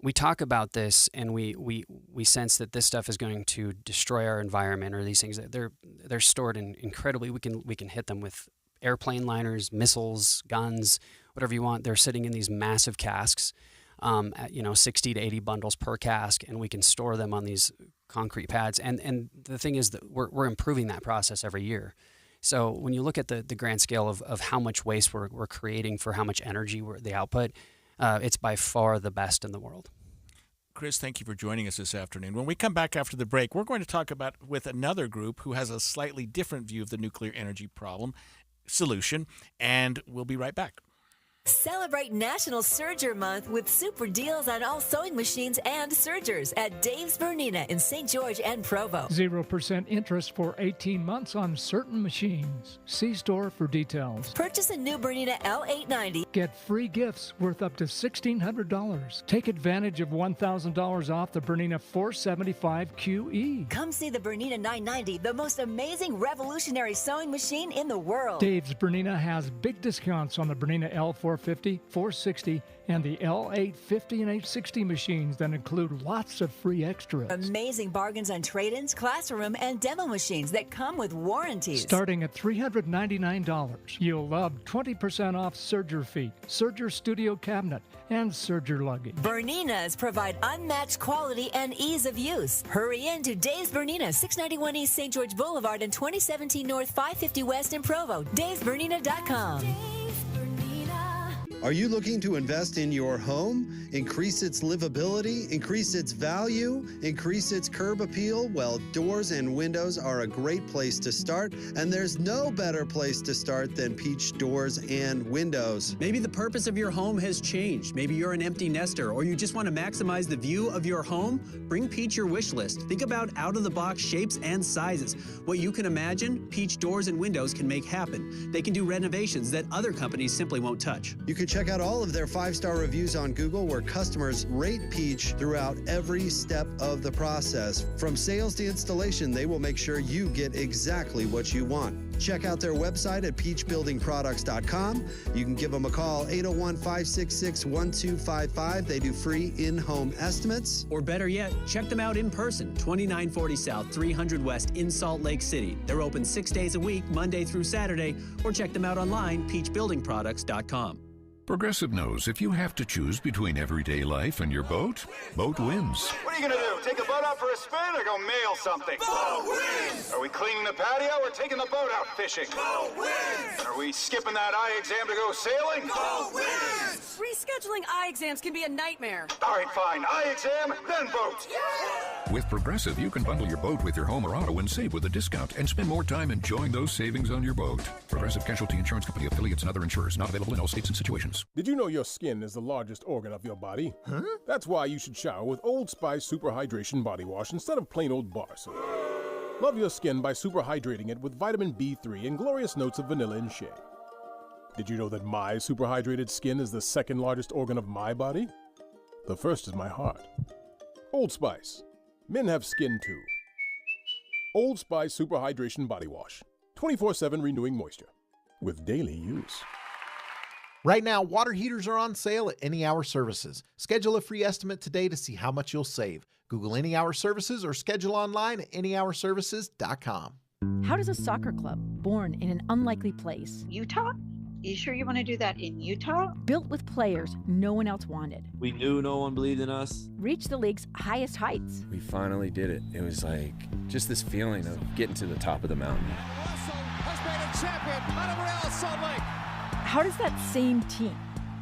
we talk about this and we sense that this stuff is going to destroy our environment, or these things. They're stored in incredibly. We can hit them with airplane liners, missiles, guns, whatever you want. They're sitting in these massive casks, 60 to 80 bundles per cask, and we can store them on these concrete pads. And the thing is that we're improving that process every year. So when you look at the grand scale of how much waste we're creating for how much energy the output, it's by far the best in the world. Chris, thank you for joining us this afternoon. When we come back after the break, we're going to talk about with another group who has a slightly different view of the nuclear energy solution, and we'll be right back. Celebrate National Serger Month with super deals on all sewing machines and sergers at Dave's Bernina in St. George and Provo. 0% interest for 18 months on certain machines. See store for details. Purchase a new Bernina L890. Get free gifts worth up to $1,600. Take advantage of $1,000 off the Bernina 475 QE. Come see the Bernina 990, the most amazing revolutionary sewing machine in the world. Dave's Bernina has big discounts on the Bernina L450, 460, and the L850 and 860 machines that include lots of free extras. Amazing bargains on trade-ins, classroom, and demo machines that come with warranties. Starting at $399, you'll love 20% off Serger feet, Serger studio cabinet, and Serger luggage. Berninas provide unmatched quality and ease of use. Hurry in to Dave's Bernina, 691 East St. George Boulevard and 2017 North 550 West in Provo. Dave'sBernina.com. Are you looking to invest in your home, increase its livability, increase its value, increase its curb appeal? Well, doors and windows are a great place to start, and there's no better place to start than Peach Doors and Windows. Maybe the purpose of your home has changed. Maybe you're an empty nester, or you just want to maximize the view of your home. Bring Peach your wish list. Think about out-of-the-box shapes and sizes. What you can imagine, Peach Doors and Windows can make happen. They can do renovations that other companies simply won't touch. You could check out all of their 5-star reviews on Google, where customers rate Peach throughout every step of the process. From sales to installation, they will make sure you get exactly what you want. Check out their website at peachbuildingproducts.com. You can give them a call, 801-566-1255. They do free in-home estimates. Or better yet, check them out in person, 2940 South, 300 West in Salt Lake City. They're open 6 days a week, Monday through Saturday, or check them out online, peachbuildingproducts.com. Progressive knows if you have to choose between everyday life and your boat, boat wins. What are you going to do? Take the boat out for a spin or go mail something? Boat wins! Are we cleaning the patio or taking the boat out fishing? Boat wins! Are we skipping that eye exam to go sailing? Boat wins! Rescheduling eye exams can be a nightmare. All right, fine. Eye exam, then boat. Yeah! With Progressive, you can bundle your boat with your home or auto and save with a discount and spend more time enjoying those savings on your boat. Progressive Casualty Insurance Company, affiliates, and other insurers. Not available in all states and situations. Did you know your skin is the largest organ of your body? Huh? That's why you should shower with Old Spice Super Hydration Body Wash instead of plain old bar soap. Love your skin by super hydrating it with vitamin B3 and glorious notes of vanilla and shea. Did you know that my super hydrated skin is the second largest organ of my body? The first is my heart. Old Spice. Men have skin too. Old Spice Super Hydration Body Wash. 24/7 renewing moisture. With daily use. Right now, water heaters are on sale at Any Hour Services. Schedule a free estimate today to see how much you'll save. Google Any Hour Services or schedule online at anyhourservices.com. How does a soccer club born in an unlikely place, Utah? You sure you want to do that in Utah? built with players no one else wanted, We knew no one believed in us. reach the league's highest heights? We finally did it. It was like just this feeling of getting to the top of the mountain. How does that same team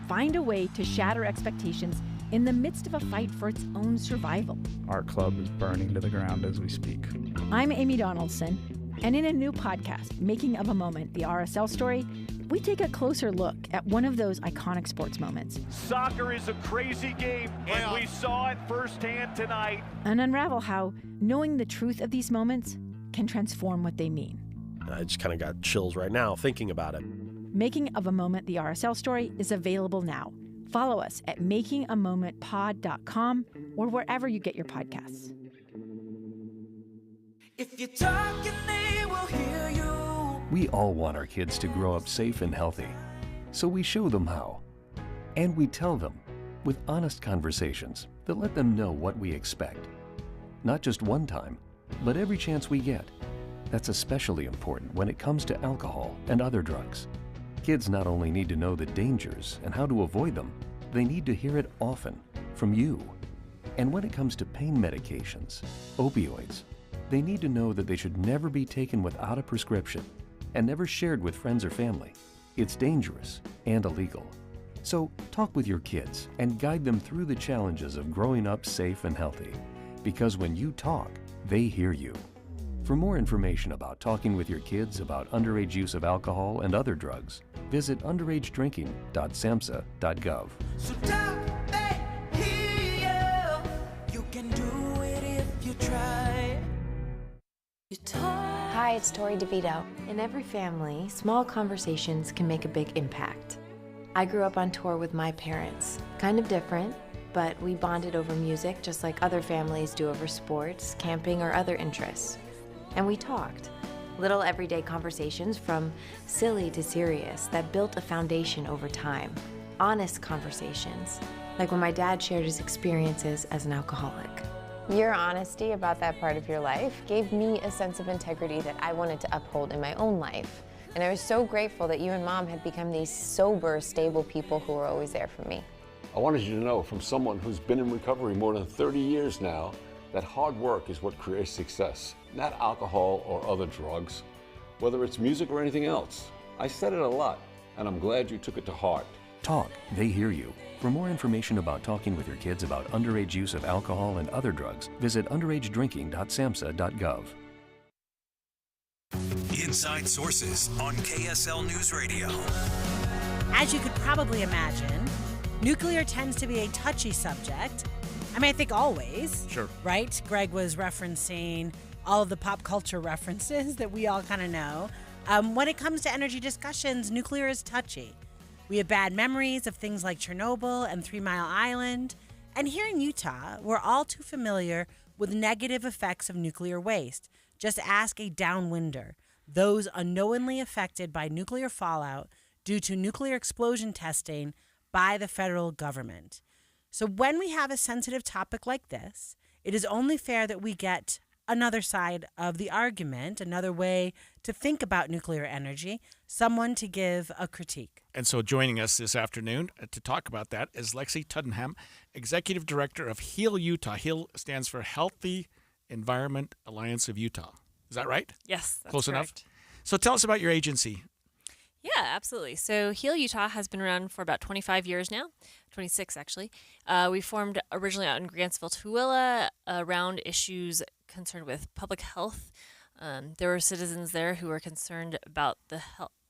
find a way to shatter expectations in the midst of a fight for its own survival? Our club is burning to the ground as we speak. I'm Amy Donaldson, and in a new podcast, Making of a Moment, the RSL story, we take a closer look at one of those iconic sports moments Soccer is a crazy game, and we saw it firsthand tonight. and unravel how knowing the truth of these moments can transform what they mean. I just kind of got chills right now thinking about it. Making of a Moment, the RSL story, is available now. Follow us at makingamomentpod.com or wherever you get your podcasts. If you're talking, they will hear you. We all want our kids to grow up safe and healthy, so we show them how. And we tell them with honest conversations that let them know what we expect. Not just one time, but every chance we get. That's especially important when it comes to alcohol and other drugs. Kids not only need to know the dangers and how to avoid them, they need to hear it often from you. And when it comes to pain medications, opioids, they need to know that they should never be taken without a prescription and never shared with friends or family. It's dangerous and illegal. So talk with your kids and guide them through the challenges of growing up safe and healthy. Because when you talk, they hear you. For more information about talking with your kids about underage use of alcohol and other drugs, visit underagedrinking.samhsa.gov. So talk, they hear you. You can do it if you try. You talk. Hi, it's Tori DeVito. In every family, small conversations can make a big impact. I grew up on tour with my parents. Kind of different, but we bonded over music just like other families do over sports, camping, or other interests. And we talked. Little everyday conversations from silly to serious that built a foundation over time. Honest conversations, like when my dad shared his experiences as an alcoholic. Your honesty about that part of your life gave me a sense of integrity that I wanted to uphold in my own life. And I was so grateful that you and Mom had become these sober, stable people who were always there for me. I wanted you to know from someone who's been in recovery more than 30 years now that hard work is what creates success, not alcohol or other drugs, whether it's music or anything else. I said it a lot, and I'm glad you took it to heart. Talk, they hear you. For more information about talking with your kids about underage use of alcohol and other drugs, visit underagedrinking.samhsa.gov. Inside Sources on KSL News Radio. As you could probably imagine, nuclear tends to be a touchy subject. I mean, I think always. Sure. Right? Greg was referencing all of the pop culture references that we all kind of know. When it comes to energy discussions, nuclear is touchy. We have bad memories of things like Chernobyl and 3 Mile Island. And here in Utah, we're all too familiar with negative effects of nuclear waste. Just ask a downwinder, those unknowingly affected by nuclear fallout due to nuclear explosion testing by the federal government. So when we have a sensitive topic like this, it is only fair that we get another side of the argument, another way to think about nuclear energy, someone to give a critique. And so joining us this afternoon to talk about that is Lexi Tuddenham, Executive Director of HEAL Utah. HEAL stands for Healthy Environment Alliance of Utah. Is that right? Yes, that's Close correct. enough? So tell us about your agency. Yeah, absolutely. So HEAL Utah has been around for about 25 years now, 26 actually. We formed originally out in Grantsville, Tooele, around issues concerned with public health. There were citizens there who were concerned about the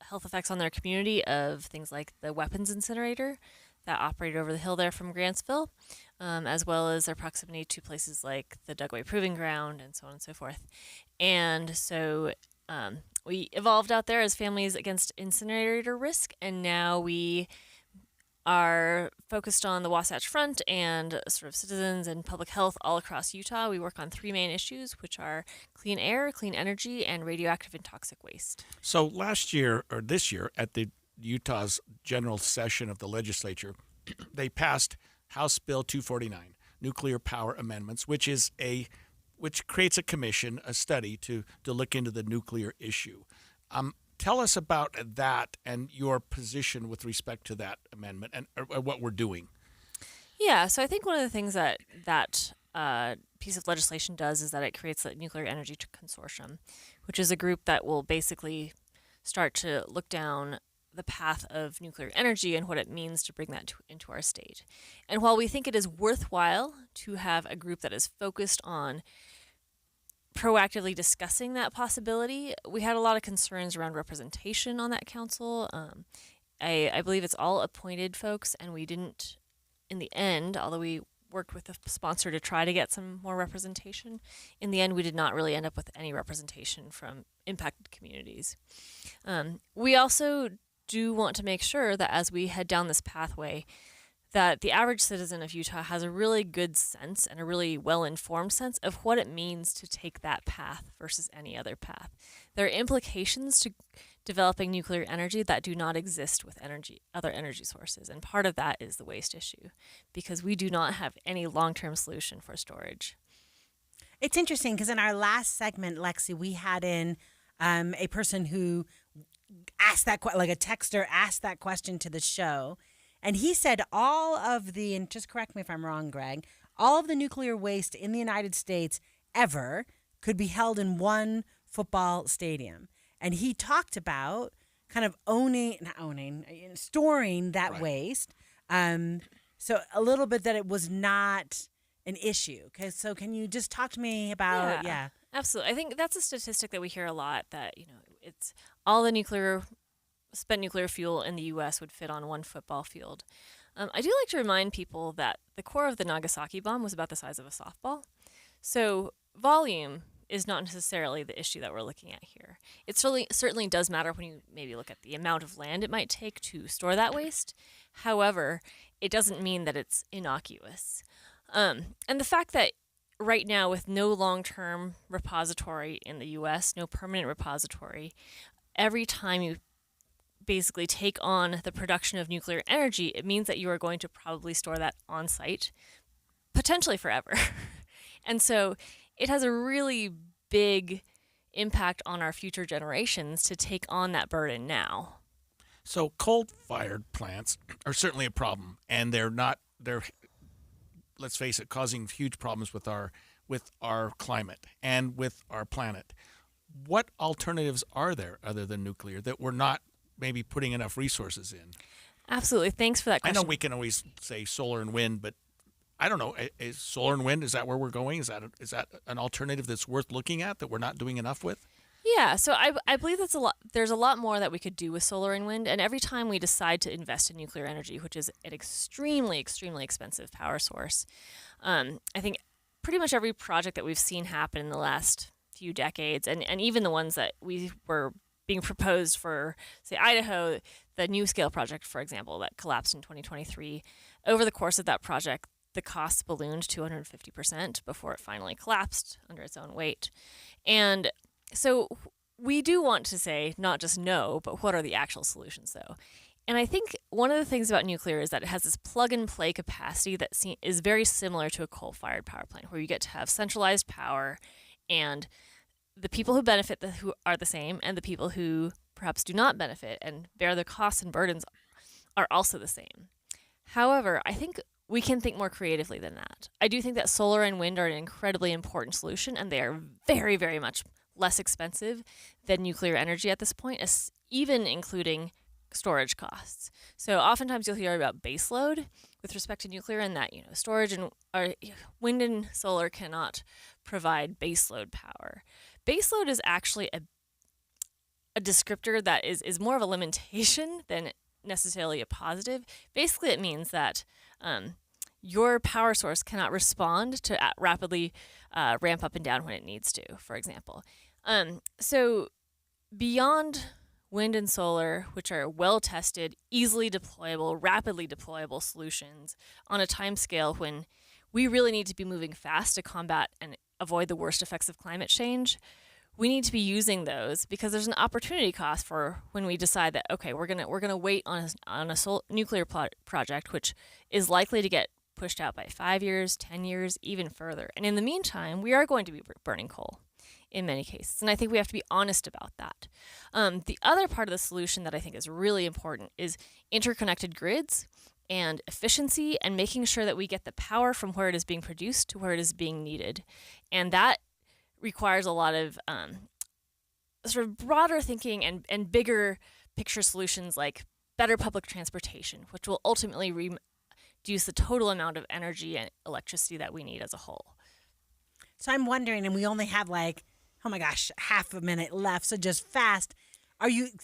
health effects on their community of things like the weapons incinerator that operated over the hill there from Grantsville, as well as their proximity to places like the Dugway Proving Ground and so on and so forth. And so we evolved out there as Families Against Incinerator Risk, and now we are focused on the Wasatch Front and sort of citizens and public health all across Utah. We work on 3 main issues, which are clean air, clean energy, and radioactive and toxic waste. So last year, or this year, at the Utah's general session of the legislature, they passed House Bill 249, Nuclear Power Amendments, which creates a commission, a study to look into the nuclear issue. Tell us about that and your position with respect to that amendment and what we're doing. Yeah, so I think one of the things that piece of legislation does is that it creates the Nuclear Energy Consortium, which is a group that will basically start to look down the path of nuclear energy and what it means to bring that into our state. And while we think it is worthwhile to have a group that is focused on proactively discussing that possibility, we had a lot of concerns around representation on that council. I believe it's all appointed folks, and we didn't, in the end, although we worked with the sponsor to try to get some more representation, in the end we did not really end up with any representation from impacted communities. We also do want to make sure that as we head down this pathway, that the average citizen of Utah has a really good sense and a really well-informed sense of what it means to take that path versus any other path. There are implications to developing nuclear energy that do not exist with other energy sources, and part of that is the waste issue, because we do not have any long-term solution for storage. It's interesting because in our last segment, Lexi, we had in a person who asked that, like a texter asked that question to the show. And he said all of the, and just correct me if I'm wrong, Greg, all of the nuclear waste in the United States ever could be held in one football stadium. And he talked about kind of storing that waste. So a little bit that it was not an issue. Okay, so can you just talk to me about, Yeah, absolutely. I think that's a statistic that we hear a lot, that, it's all the spent nuclear fuel in the U.S. would fit on one football field. I do like to remind people that the core of the Nagasaki bomb was about the size of a softball. So volume is not necessarily the issue that we're looking at here. It certainly does matter when you maybe look at the amount of land it might take to store that waste. However, it doesn't mean that it's innocuous. And the fact that right now, with no long-term repository in the U.S., no permanent repository, every time you basically take on the production of nuclear energy, it means that you are going to probably store that on site, potentially forever. And so it has a really big impact on our future generations to take on that burden now. So coal-fired plants are certainly a problem, and they're, let's face it, causing huge problems with our climate and with our planet. What alternatives are there other than nuclear that we're not maybe putting enough resources in? Absolutely. Thanks for that question. I know we can always say solar and wind, but I don't know. Is solar and wind, is that where we're going? Is that an alternative that's worth looking at that we're not doing enough with? Yeah, so I believe there's a lot more that we could do with solar and wind, and every time we decide to invest in nuclear energy, which is an extremely, extremely expensive power source, I think pretty much every project that we've seen happen in the last few decades, and even the ones that we were being proposed for, say, Idaho, the NuScale project, for example, that collapsed in 2023. Over the course of that project, the costs ballooned 250% before it finally collapsed under its own weight. And so we do want to say not just no, but what are the actual solutions, though? And I think one of the things about nuclear is that it has this plug-and-play capacity that is very similar to a coal-fired power plant, where you get to have centralized power, and the people who benefit who are the same, and the people who perhaps do not benefit and bear the costs and burdens are also the same. However, I think we can think more creatively than that. I do think that solar and wind are an incredibly important solution, and they are very, very much less expensive than nuclear energy at this point, even including storage costs. So oftentimes you'll hear about baseload with respect to nuclear, and that storage and wind and solar cannot provide baseload power. Baseload is actually a descriptor that is more of a limitation than necessarily a positive. Basically, it means that your power source cannot respond to rapidly ramp up and down when it needs to, for example. So beyond wind and solar, which are well-tested, easily deployable, rapidly deployable solutions on a time scale when we really need to be moving fast to combat and avoid the worst effects of climate change, we need to be using those because there's an opportunity cost for when we decide that, okay, we're gonna wait on a nuclear project, which is likely to get pushed out by 5 years, 10 years, even further. And in the meantime, we are going to be burning coal in many cases. And I think we have to be honest about that. The other part of the solution that I think is really important is interconnected grids and efficiency, and making sure that we get the power from where it is being produced to where it is being needed. And that requires a lot of sort of broader thinking and bigger picture solutions like better public transportation, which will ultimately reduce the total amount of energy and electricity that we need as a whole. So I'm wondering, and we only have half a minute left, so just fast.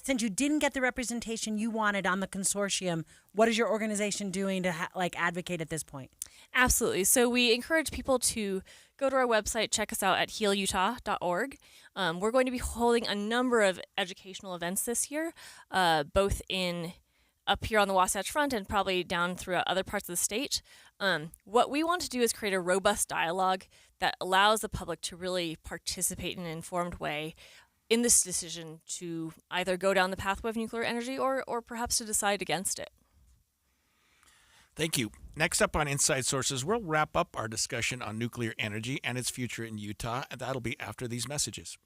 Since you didn't get the representation you wanted on the consortium, what is your organization doing to advocate at this point? Absolutely. So we encourage people to go to our website, check us out at healutah.org. We're going to be holding a number of educational events this year, both up here on the Wasatch Front and probably down throughout other parts of the state. What we want to do is create a robust dialogue that allows the public to really participate in an informed way in this decision to either go down the pathway of nuclear energy or perhaps to decide against it. Thank you. Next up on Inside Sources, we'll wrap up our discussion on nuclear energy and its future in Utah, and that'll be after these messages.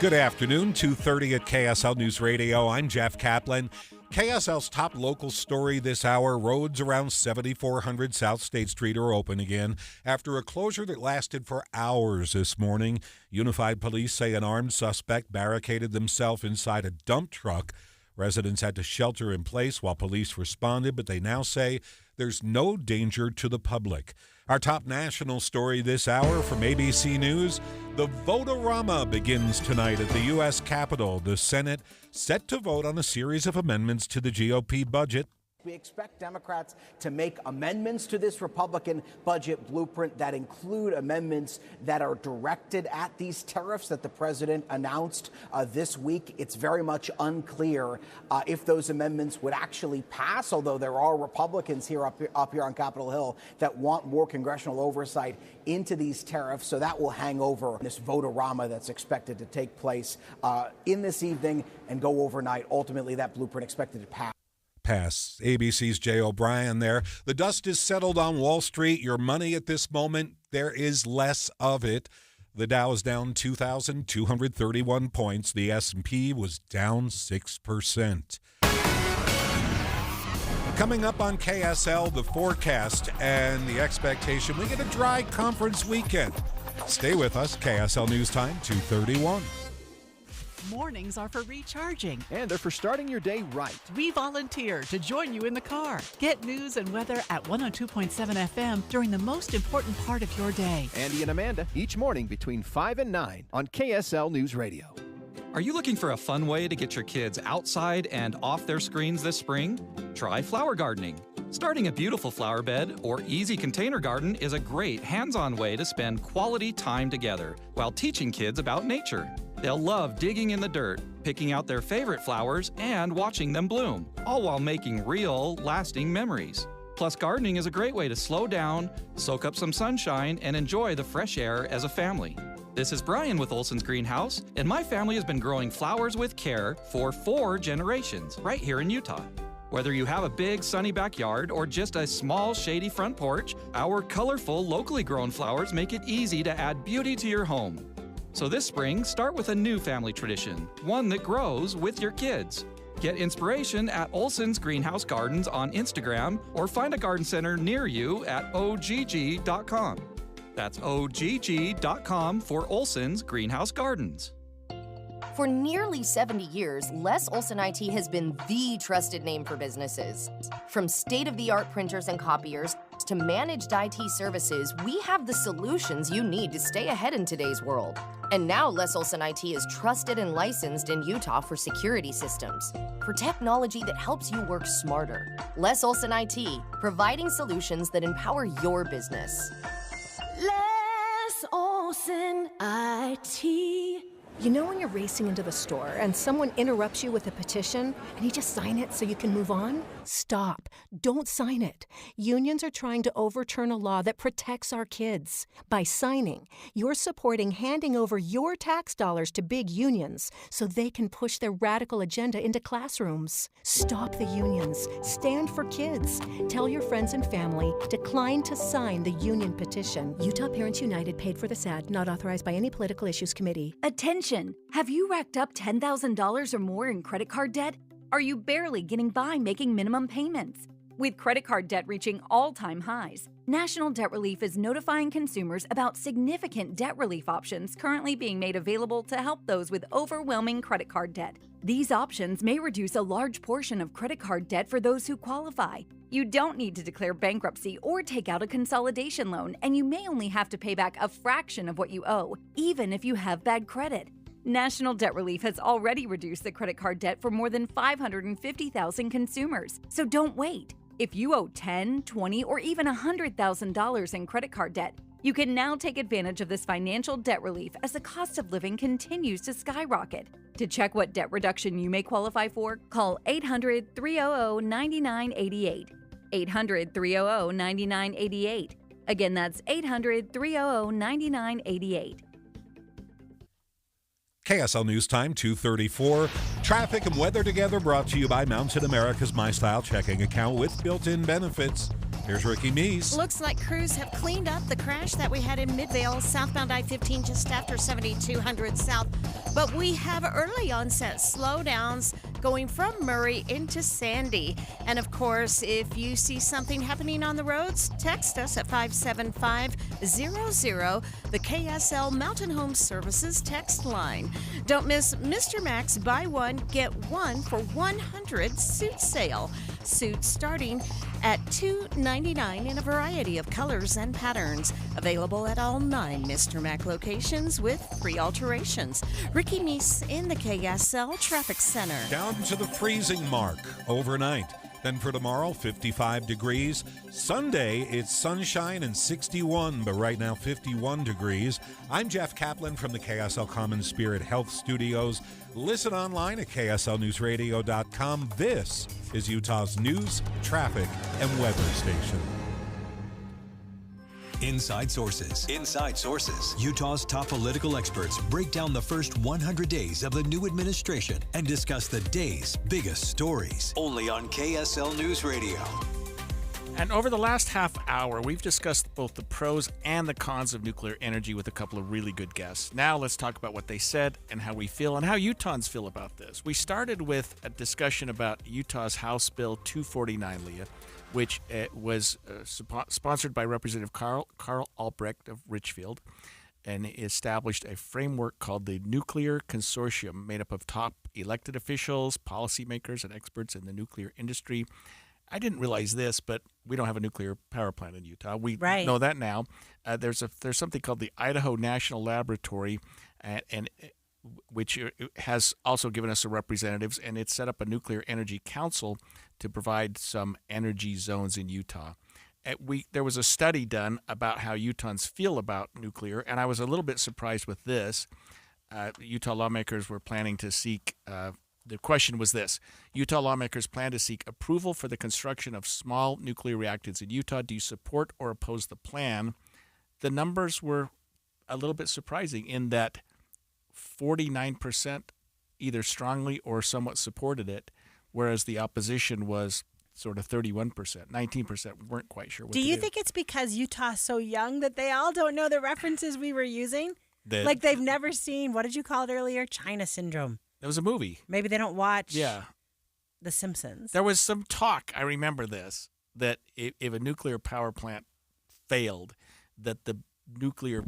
Good afternoon, 2:30 at KSL News Radio. I'm Jeff Kaplan. KSL's top local story this hour, roads around 7400 South State Street are open again after a closure that lasted for hours this morning. Unified Police say an armed suspect barricaded themselves inside a dump truck. Residents had to shelter in place while police responded, but they now say there's no danger to the public. Our top national story this hour from ABC News, the Vote-A-Rama begins tonight at the U.S. Capitol. The Senate set to vote on a series of amendments to the GOP budget. We expect Democrats to make amendments to this Republican budget blueprint that include amendments that are directed at these tariffs that the president announced this week. It's very much unclear if those amendments would actually pass, although there are Republicans up here on Capitol Hill that want more congressional oversight into these tariffs. So that will hang over this Vote-A-Rama that's expected to take place in this evening and go overnight. Ultimately, that blueprint expected to pass. ABC's Jay O'Brien there. The dust is settled on Wall Street. Your money at this moment, there is less of it. The Dow is down 2,231 points. The S&P was down 6%. Coming up on KSL, the forecast and the expectation. We get a dry conference weekend. Stay with us. KSL News Time, 2:31. Mornings are for recharging. And they're for starting your day right. We volunteer to join you in the car. Get news and weather at 102.7 FM during the most important part of your day. Andy and Amanda, each morning between 5 and 9 on KSL News Radio. Are you looking for a fun way to get your kids outside and off their screens this spring? Try flower gardening. Starting a beautiful flower bed or easy container garden is a great hands-on way to spend quality time together while teaching kids about nature. They'll love digging in the dirt, picking out their favorite flowers, and watching them bloom, all while making real, lasting memories. Plus, gardening is a great way to slow down, soak up some sunshine, and enjoy the fresh air as a family. This is Brian with Olson's Greenhouse, and my family has been growing flowers with care for 4 generations right here in Utah. Whether you have a big sunny backyard or just a small shady front porch, our colorful, locally grown flowers make it easy to add beauty to your home. So this spring, start with a new family tradition, one that grows with your kids. Get inspiration at Olson's Greenhouse Gardens on Instagram or find a garden center near you at ogg.com. That's ogg.com for Olson's Greenhouse Gardens. For nearly 70 years, Les Olson IT has been the trusted name for businesses. From state-of-the-art printers and copiers to managed IT services, we have the solutions you need to stay ahead in today's world. And now Les Olson IT is trusted and licensed in Utah for security systems, for technology that helps you work smarter. Les Olson IT, providing solutions that empower your business. Les Olson IT. You know when you're racing into the store and someone interrupts you with a petition and you just sign it so you can move on? Stop. Don't sign it. Unions are trying to overturn a law that protects our kids. By signing, you're supporting handing over your tax dollars to big unions so they can push their radical agenda into classrooms. Stop the unions. Stand for kids. Tell your friends and family, decline to sign the union petition. Utah Parents United paid for this ad, not authorized by any political issues committee. Attention! Have you racked up $10,000 or more in credit card debt? Are you barely getting by making minimum payments? With credit card debt reaching all-time highs, National Debt Relief is notifying consumers about significant debt relief options currently being made available to help those with overwhelming credit card debt. These options may reduce a large portion of credit card debt for those who qualify. You don't need to declare bankruptcy or take out a consolidation loan, and you may only have to pay back a fraction of what you owe, even if you have bad credit. National Debt Relief has already reduced the credit card debt for more than 550,000 consumers, so don't wait. If you owe $10,000, $20,000, or even $100,000 in credit card debt, you can now take advantage of this financial debt relief as the cost of living continues to skyrocket. To check what debt reduction you may qualify for, call 800-300-9988. 800-300-9988. Again, that's 800-300-9988. KSL News Time, 2:34. Traffic and weather together brought to you by Mountain America's My Style checking account with built-in benefits. Here's Ricky Meese. Looks like crews have cleaned up the crash that we had in Midvale, southbound I-15 just after 7200 South. But we have early onset slowdowns going from Murray into Sandy. And of course, if you see something happening on the roads, text us at 57500, the KSL Mountain Home Services text line. Don't miss Mr. Max Buy One, Get One for 100 suit sale. Suits starting at $299 in a variety of colors and patterns. Available at all 9 Mr. Mac locations with free alterations. Ricky Meese in the KSL Traffic Center. Down to the freezing mark overnight. Then for tomorrow, 55 degrees. Sunday, it's sunshine and 61, but right now 51 degrees. I'm Jeff Kaplan from the KSL Common Spirit Health Studios. Listen online at KSLNewsRadio.com. This is Utah's news, traffic, and weather station. Inside Sources. Inside Sources. Utah's top political experts break down the first 100 days of the new administration and discuss the day's biggest stories. Only on KSL News Radio. And over the last half hour, we've discussed both the pros and the cons of nuclear energy with a couple of really good guests. Now let's talk about what they said and how we feel and how Utahns feel about this. We started with a discussion about Utah's House Bill 249, Leah, which was sponsored by Representative Carl Albrecht of Richfield, and established a framework called the Nuclear Consortium, made up of top elected officials, policymakers, and experts in the nuclear industry. I didn't realize this, but we don't have a nuclear power plant in Utah. We know that now. There's something called the Idaho National Laboratory, and which has also given us some representatives, and it set up a Nuclear Energy Council to provide some energy zones in Utah. There was a study done about how Utahns feel about nuclear, and I was a little bit surprised with this. Utah lawmakers were planning to seek, the question was this: Utah lawmakers plan to seek approval for the construction of small nuclear reactors in Utah. Do you support or oppose the plan? The numbers were a little bit surprising in that 49% either strongly or somewhat supported it, whereas the opposition was sort of 31%. 19% weren't quite sure what to do. Do you think it's because Utah's so young that they all don't know the references we were using? Like they've never seen, what did you call it earlier? China Syndrome. There was a movie. Maybe they don't watch The Simpsons. There was some talk, I remember this, that if a nuclear power plant failed, that the nuclear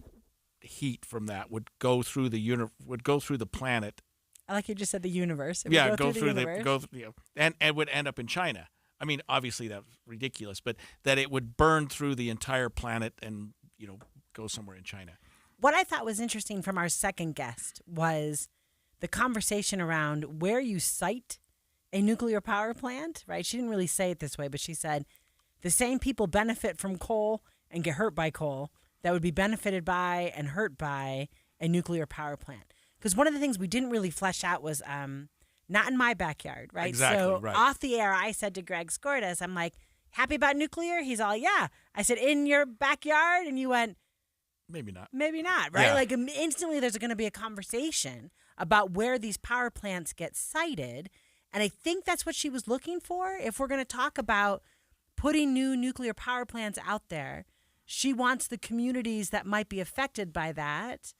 heat from that would go through the planet. I like you just said the universe. Go through the and would end up in China. I mean, obviously that's ridiculous, but that it would burn through the entire planet and go somewhere in China. What I thought was interesting from our second guest was the conversation around where you site a nuclear power plant, right? She didn't really say it this way, but she said the same people benefit from coal and get hurt by coal that would be benefited by and hurt by a nuclear power plant. Because one of the things we didn't really flesh out was not in my backyard, right? Exactly, so right. Off the air, I said to Greg Skordas, I'm like, happy about nuclear? He's all, yeah. I said, in your backyard? And you went, maybe not, right? Yeah. Like instantly there's going to be a conversation about where these power plants get sited. And I think that's what she was looking for. If we're going to talk about putting new nuclear power plants out there, she wants the communities that might be affected by that,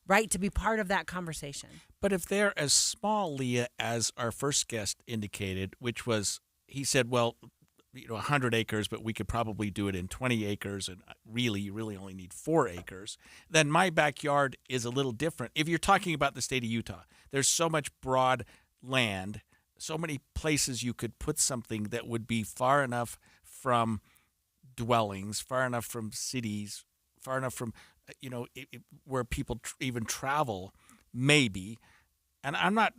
right, to be part of that conversation. But if they're as small, Leah, as our first guest indicated, which was, he said, well, 100 acres, but we could probably do it in 20 acres, and you really only need 4 acres, then my backyard is a little different. If you're talking about the state of Utah, there's so much broad land, so many places you could put something that would be far enough from dwellings, far enough from cities, far enough from where people even travel, maybe. And I'm not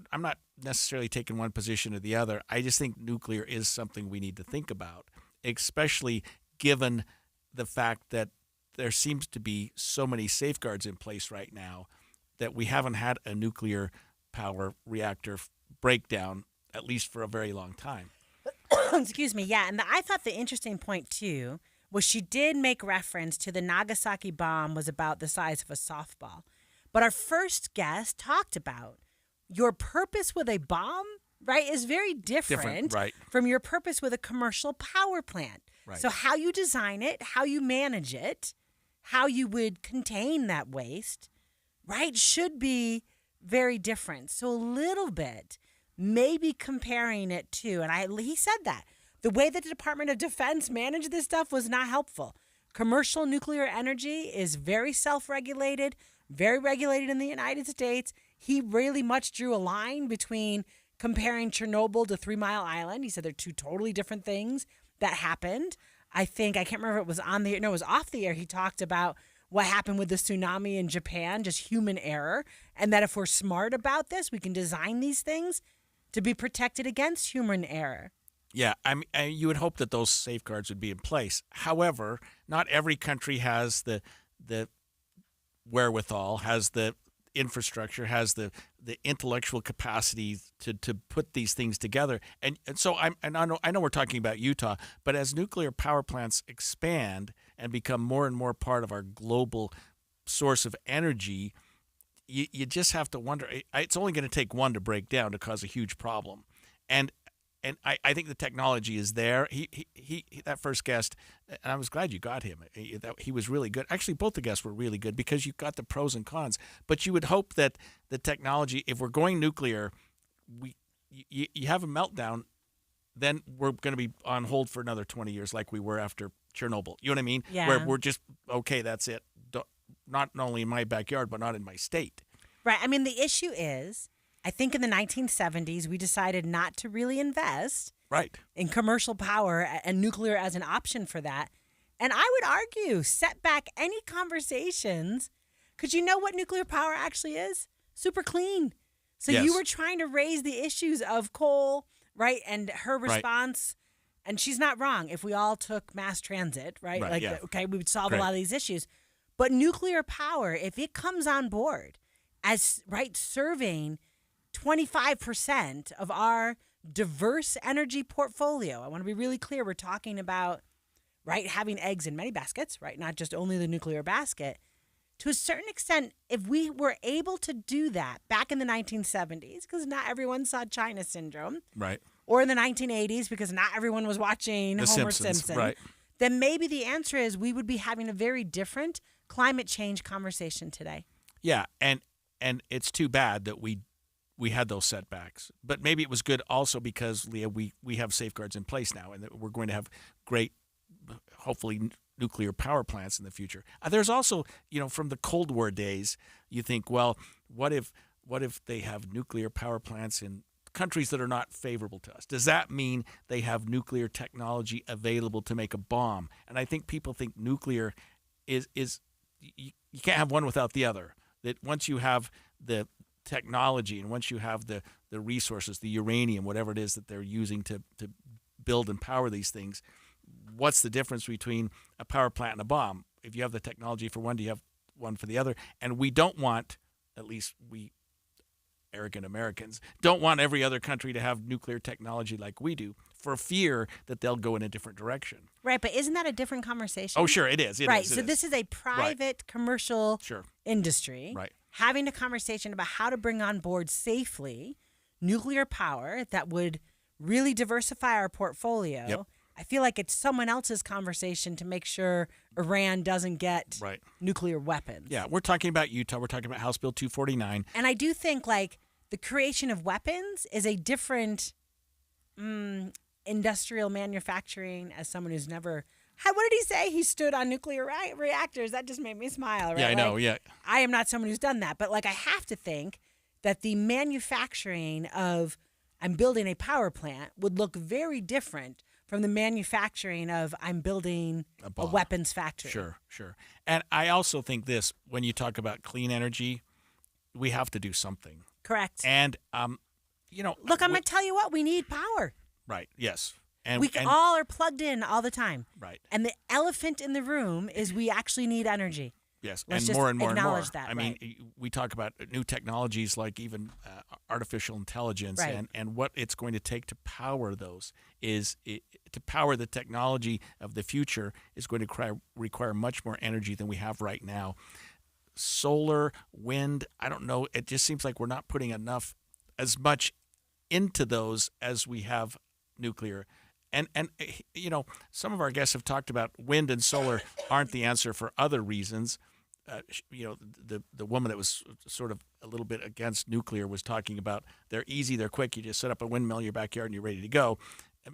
necessarily taking one position or the other. I just think nuclear is something we need to think about, especially given the fact that there seems to be so many safeguards in place right now that we haven't had a nuclear power reactor breakdown, at least for a very long time. Excuse me. Yeah. And I thought the interesting point, too, was she did make reference to the Nagasaki bomb was about the size of a softball. But our first guest talked about your purpose with a bomb, right, is very different right, from your purpose with a commercial power plant. Right. So how you design it, how you manage it, how you would contain that waste, right, should be very different. So a little bit, maybe comparing it to, and he said that, the way that the Department of Defense managed this stuff was not helpful. Commercial nuclear energy is very self-regulated, very regulated in the United States. He really much drew a line between comparing Chernobyl to 3 Mile Island. He said they're two totally different things that happened. I can't remember if it was it was off the air. He talked about what happened with the tsunami in Japan, just human error, and that if we're smart about this, we can design these things to be protected against human error. Yeah, you would hope that those safeguards would be in place. However, not every country has the wherewithal, has the infrastructure, has the intellectual capacity to put these things together. And so I know we're talking about Utah, but as nuclear power plants expand and become more and more part of our global source of energy, you just have to wonder. It's only going to take one to break down to cause a huge problem. And I think the technology is there. He that first guest, and I was glad you got him. He was really good. Actually, both the guests were really good because you got the pros and cons. But you would hope that the technology, if we're going nuclear, you have a meltdown, then we're going to be on hold for another 20 years like we were after Chernobyl. You know what I mean? Yeah. Where we're just, okay, that's it. Not only in my backyard, but not in my state. Right. I mean, the issue is, I think in the 1970s, we decided not to really invest in commercial power and nuclear as an option for that. And I would argue, set back any conversations, because you know what nuclear power actually is? super clean. So Yes. you were trying to raise the issues of coal, right? And her Right. response, and she's not wrong. If we all took mass transit, right? Right, Like, yeah. okay, we would solve Great. a lot of these issues. But nuclear power, if it comes on board as, right, serving 25% of our diverse energy portfolio, I want to be really clear. We're talking about, right, having eggs in many baskets, right? Not just only the nuclear basket. To a certain extent, if we were able to do that back in the 1970s, because not everyone saw China Syndrome, Right. or in the 1980s, because not everyone was watching The Homer Simpsons, Simpson, right. then maybe the answer is we would be having a very different climate change conversation today. Yeah, and it's too bad that we had those setbacks. But maybe it was good also because, Leah, we have safeguards in place now, and that we're going to have great, hopefully, nuclear power plants in the future. There's also, from the Cold War days, you think, well, what if they have nuclear power plants in countries that are not favorable to us? Does that mean they have nuclear technology available to make a bomb? And I think people think nuclear is you can't have one without the other. That once you have the technology and once you have the resources, the uranium, whatever it is that they're using to build and power these things, what's the difference between a power plant and a bomb? If you have the technology for one, do you have one for the other? And we don't want, at least we arrogant Americans, don't want every other country to have nuclear technology like we do, for fear that they'll go in a different direction. Right, but isn't that a different conversation? Oh, sure, it is. Right, so this is a private commercial industry Right. having a conversation about how to bring on board safely nuclear power that would really diversify our portfolio. Yep. I feel like it's someone else's conversation to make sure Iran doesn't get Right. nuclear weapons. Yeah, we're talking about Utah. We're talking about House Bill 249. And I do think like the creation of weapons is a different industrial manufacturing, as someone who's never. What did he say? He stood on nuclear reactors. That just made me smile. Right? Yeah, I know. Like, Yeah. I am not someone who's done that, but like I have to think that the manufacturing of I'm building a power plant would look very different from the manufacturing of I'm building a weapons factory. Sure. And I also think this, when you talk about clean energy, we have to do something. Correct. And, Look, I'm going to tell you what, we need power. Right, yes. And we all are plugged in all the time. Right. And the elephant in the room is we actually need energy. Yes, Let's and just more and more acknowledge and more. that, I mean, we talk about new technologies like even artificial intelligence, Right. and what it's going to take to power those to power the technology of the future is going to require much more energy than we have right now. Solar, wind, I don't know. It just seems like we're not putting as much into those as we have nuclear. And some of our guests have talked about wind and solar aren't the answer for other reasons. The woman that was sort of a little bit against nuclear was talking about they're easy, they're quick. You just set up a windmill in your backyard and you're ready to go.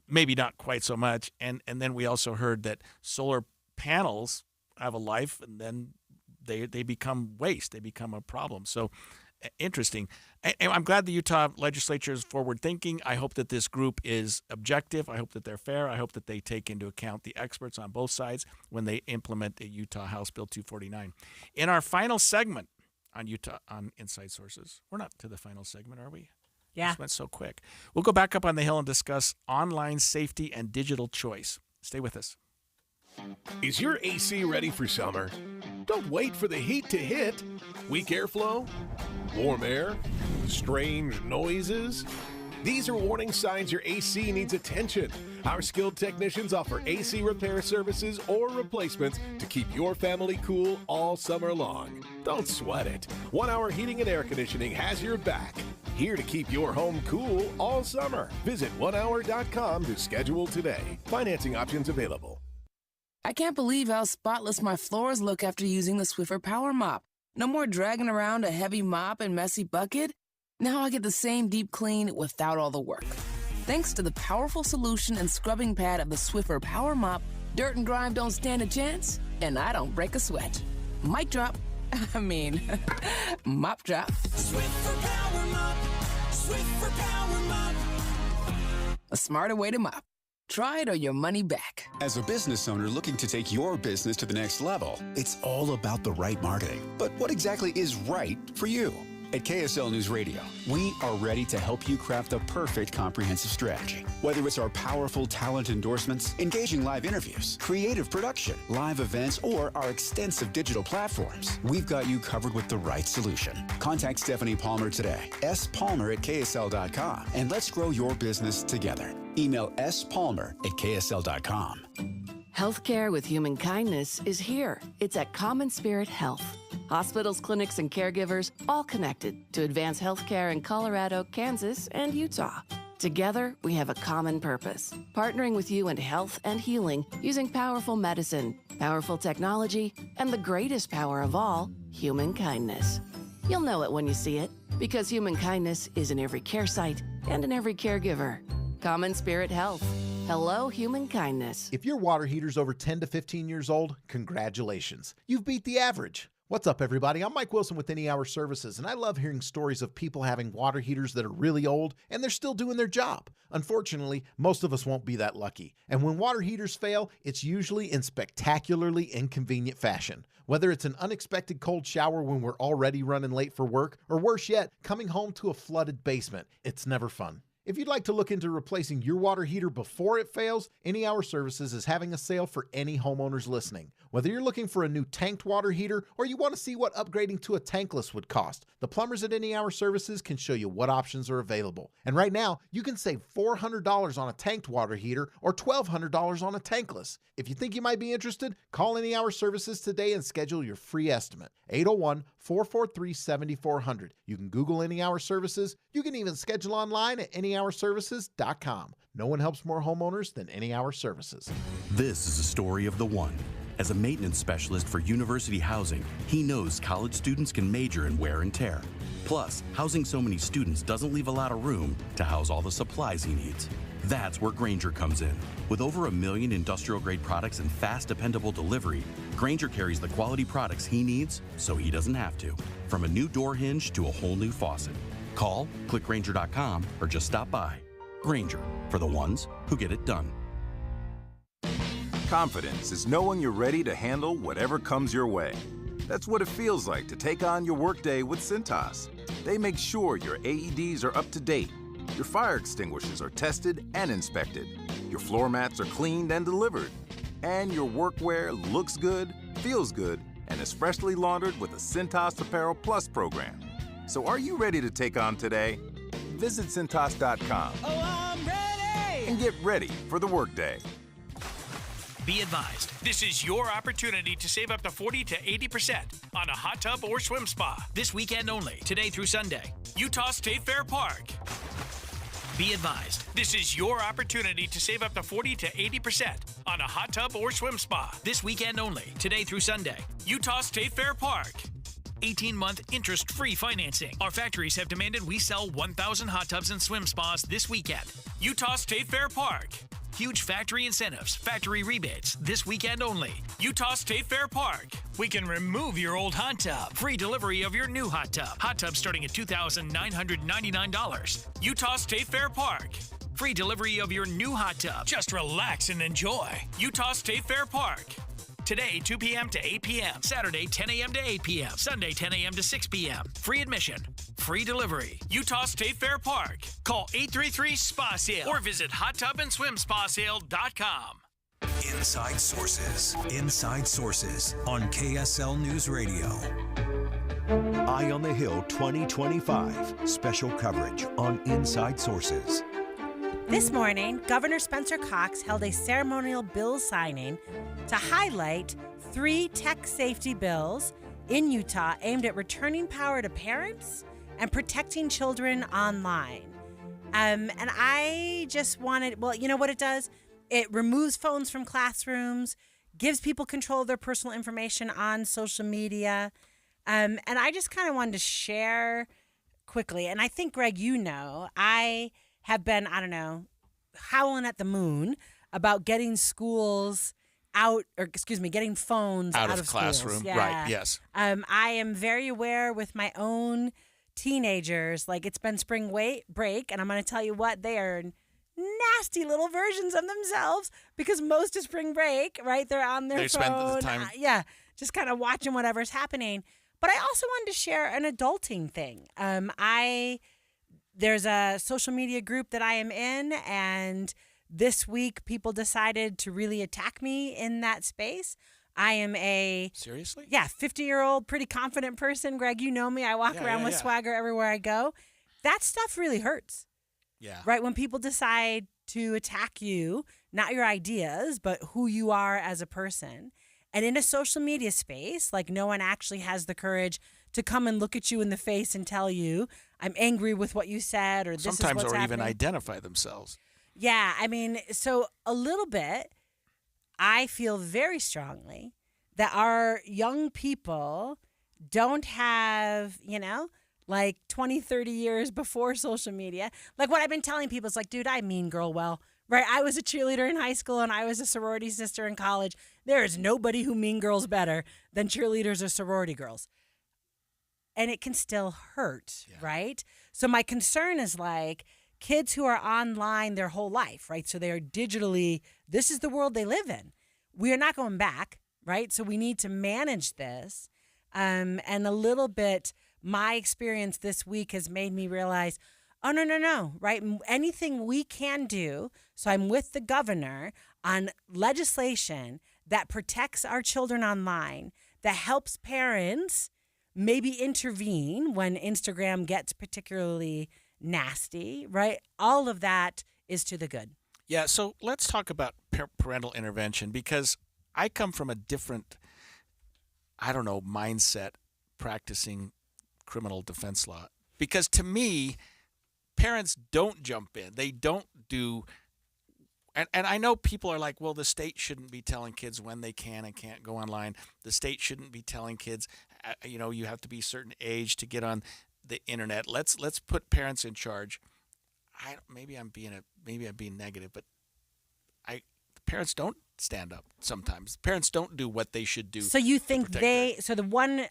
Maybe not quite so much. And then we also heard that solar panels have a life and then they become waste. They become a problem. So interesting. And I'm glad the Utah legislature is forward thinking. I hope that this group is objective. I hope that they're fair. I hope that they take into account the experts on both sides when they implement the Utah House Bill 249. In our final segment on Utah on Inside Sources, we're not to the final segment, are we? Yeah. This went so quick. We'll go back up on the Hill and discuss online safety and digital choice. Stay with us. Is your AC ready for summer? Don't wait for the heat to hit. Weak airflow? Warm air? Strange noises? These are warning signs your AC needs attention. Our skilled technicians offer AC repair services or replacements to keep your family cool all summer long. Don't sweat it. 1 Hour Heating and Air Conditioning has your back. Here to keep your home cool all summer. Visit onehour.com to schedule today. Financing options available. I can't believe how spotless my floors look after using the Swiffer Power Mop. No more dragging around a heavy mop and messy bucket. Now I get the same deep clean without all the work. Thanks to the powerful solution and scrubbing pad of the Swiffer Power Mop, dirt and grime don't stand a chance, and I don't break a sweat. Mic drop. Mop drop. Swiffer Power Mop. Swiffer Power Mop. A smarter way to mop. Try it or your money back. As a business owner looking to take your business to the next level, it's all about the right marketing. But what exactly is right for you? At KSL News Radio, we are ready to help you craft the perfect comprehensive strategy. Whether it's our powerful talent endorsements, engaging live interviews, creative production, live events, or our extensive digital platforms, we've got you covered with the right solution. Contact Stephanie Palmer today, spalmer@ksl.com, and let's grow your business together. Email spalmer@ksl.com. Healthcare with human kindness is here. It's at Common Spirit Health. Hospitals, clinics, and caregivers all connected to advance healthcare in Colorado, Kansas, and Utah. Together, we have a common purpose, partnering with you in health and healing using powerful medicine, powerful technology, and the greatest power of all, human kindness. You'll know it when you see it, because human kindness is in every care site and in every caregiver. Common Spirit Health. Hello, human kindness. If your water heater's over 10 to 15 years old, congratulations. You've beat the average. What's up, everybody? I'm Mike Wilson with Any Hour Services, and I love hearing stories of people having water heaters that are really old and they're still doing their job. Unfortunately, most of us won't be that lucky. And when water heaters fail, it's usually in spectacularly inconvenient fashion. Whether it's an unexpected cold shower when we're already running late for work, or worse yet, coming home to a flooded basement, it's never fun. If you'd like to look into replacing your water heater before it fails, Any Hour Services is having a sale for any homeowners listening. Whether you're looking for a new tanked water heater or you want to see what upgrading to a tankless would cost, the plumbers at Any Hour Services can show you what options are available. And right now, you can save $400 on a tanked water heater or $1,200 on a tankless. If you think you might be interested, call Any Hour Services today and schedule your free estimate. 801-443-7400. You can Google Any Hour Services. You can even schedule online at anyhourservices.com. No one helps more homeowners than Any Hour Services. This is a story of the one. As a maintenance specialist for University Housing, he knows college students can major in wear and tear. Plus, housing so many students doesn't leave a lot of room to house all the supplies he needs. That's where Grainger comes in. With over 1 million industrial-grade products and fast, dependable delivery, Grainger carries the quality products he needs so he doesn't have to. From a new door hinge to a whole new faucet. Call, click Grainger.com, or just stop by. Grainger, for the ones who get it done. Confidence is knowing you're ready to handle whatever comes your way. That's what it feels like to take on your workday with Cintas. They make sure your AEDs are up to date, your fire extinguishers are tested and inspected, your floor mats are cleaned and delivered, and your workwear looks good, feels good, and is freshly laundered with a Cintas Apparel Plus program. So are you ready to take on today? Visit Cintas.com and get ready for the workday. Be advised, this is your opportunity to save up to 40 to 80% on a hot tub or swim spa this weekend only, today through Sunday. Utah State Fair Park. Be advised, this is your opportunity to save up to 40 to 80% on a hot tub or swim spa this weekend only, today through Sunday. Utah State Fair Park. 18-month interest-free financing. Our factories have demanded we sell 1,000 hot tubs and swim spas this weekend. Utah State Fair Park. Huge factory incentives, factory rebates, this weekend only. Utah State Fair Park. We can remove your old hot tub. Free delivery of your new hot tub. Hot tub starting at $2,999. Utah State Fair Park. Free delivery of your new hot tub. Just relax and enjoy. Utah State Fair Park. Today, 2 p.m. to 8 p.m. Saturday, 10 a.m. to 8 p.m. Sunday, 10 a.m. to 6 p.m. Free admission. Free delivery. Utah State Fair Park. Call 833-SPA-SALE or visit hottubandSwimSpaSale.com. Inside Sources. Inside Sources on KSL News Radio. Eye on the Hill 2025. Special coverage on Inside Sources. This morning, Governor Spencer Cox held a ceremonial bill signing to highlight 3 tech safety bills in Utah aimed at returning power to parents and protecting children online. And I just wanted, well, you know what it does? It removes phones from classrooms, gives people control of their personal information on social media. And I just kind of wanted to share quickly. And I think, Greg, you know, I have been, howling at the moon about getting schools getting phones out of classroom. Yeah. Right, yes. I am very aware with my own teenagers, like it's been spring break, and I'm going to tell you what, they are nasty little versions of themselves because most of spring break, right, they're on their phone. Spend the time. Yeah, just kind of watching whatever's happening. But I also wanted to share an adulting thing. There's a social media group that I am in, and this week people decided to really attack me in that space. I am Seriously? Yeah, 50-year-old, pretty confident person. Greg, you know me. I walk around with swagger everywhere I go. That stuff really hurts. Yeah. Right? When people decide to attack you, not your ideas, but who you are as a person. And in a social media space, like no one actually has the courage to come and look at you in the face and tell you, I'm angry with what you said, or this is what's happening. Sometimes, or even identify themselves. Yeah, I mean, so a little bit, I feel very strongly that our young people don't have, like 20, 30 years before social media. Like what I've been telling people is like, dude, I mean girl well, right? I was a cheerleader in high school and I was a sorority sister in college. There is nobody who mean girls better than cheerleaders or sorority girls. And it can still hurt, right? So my concern is like kids who are online their whole life, right? So they are digitally, this is the world they live in. We are not going back, right? So we need to manage this. And a little bit, my experience this week has made me realize, oh, no, right? Anything we can do. So I'm with the governor on legislation that protects our children online, that helps parents maybe intervene when Instagram gets particularly nasty, right? All of that is to the good. Yeah, so let's talk about parental intervention, because I come from a different, mindset practicing criminal defense law. Because to me, parents don't jump in. They don't do, and I know people are like, well, the state shouldn't be telling kids when they can and can't go online. The state shouldn't be telling kids, you have to be a certain age to get on the internet. Let's put parents in charge. Maybe I'm being negative, but parents don't stand up sometimes. Parents don't do what they should do. So you think so the one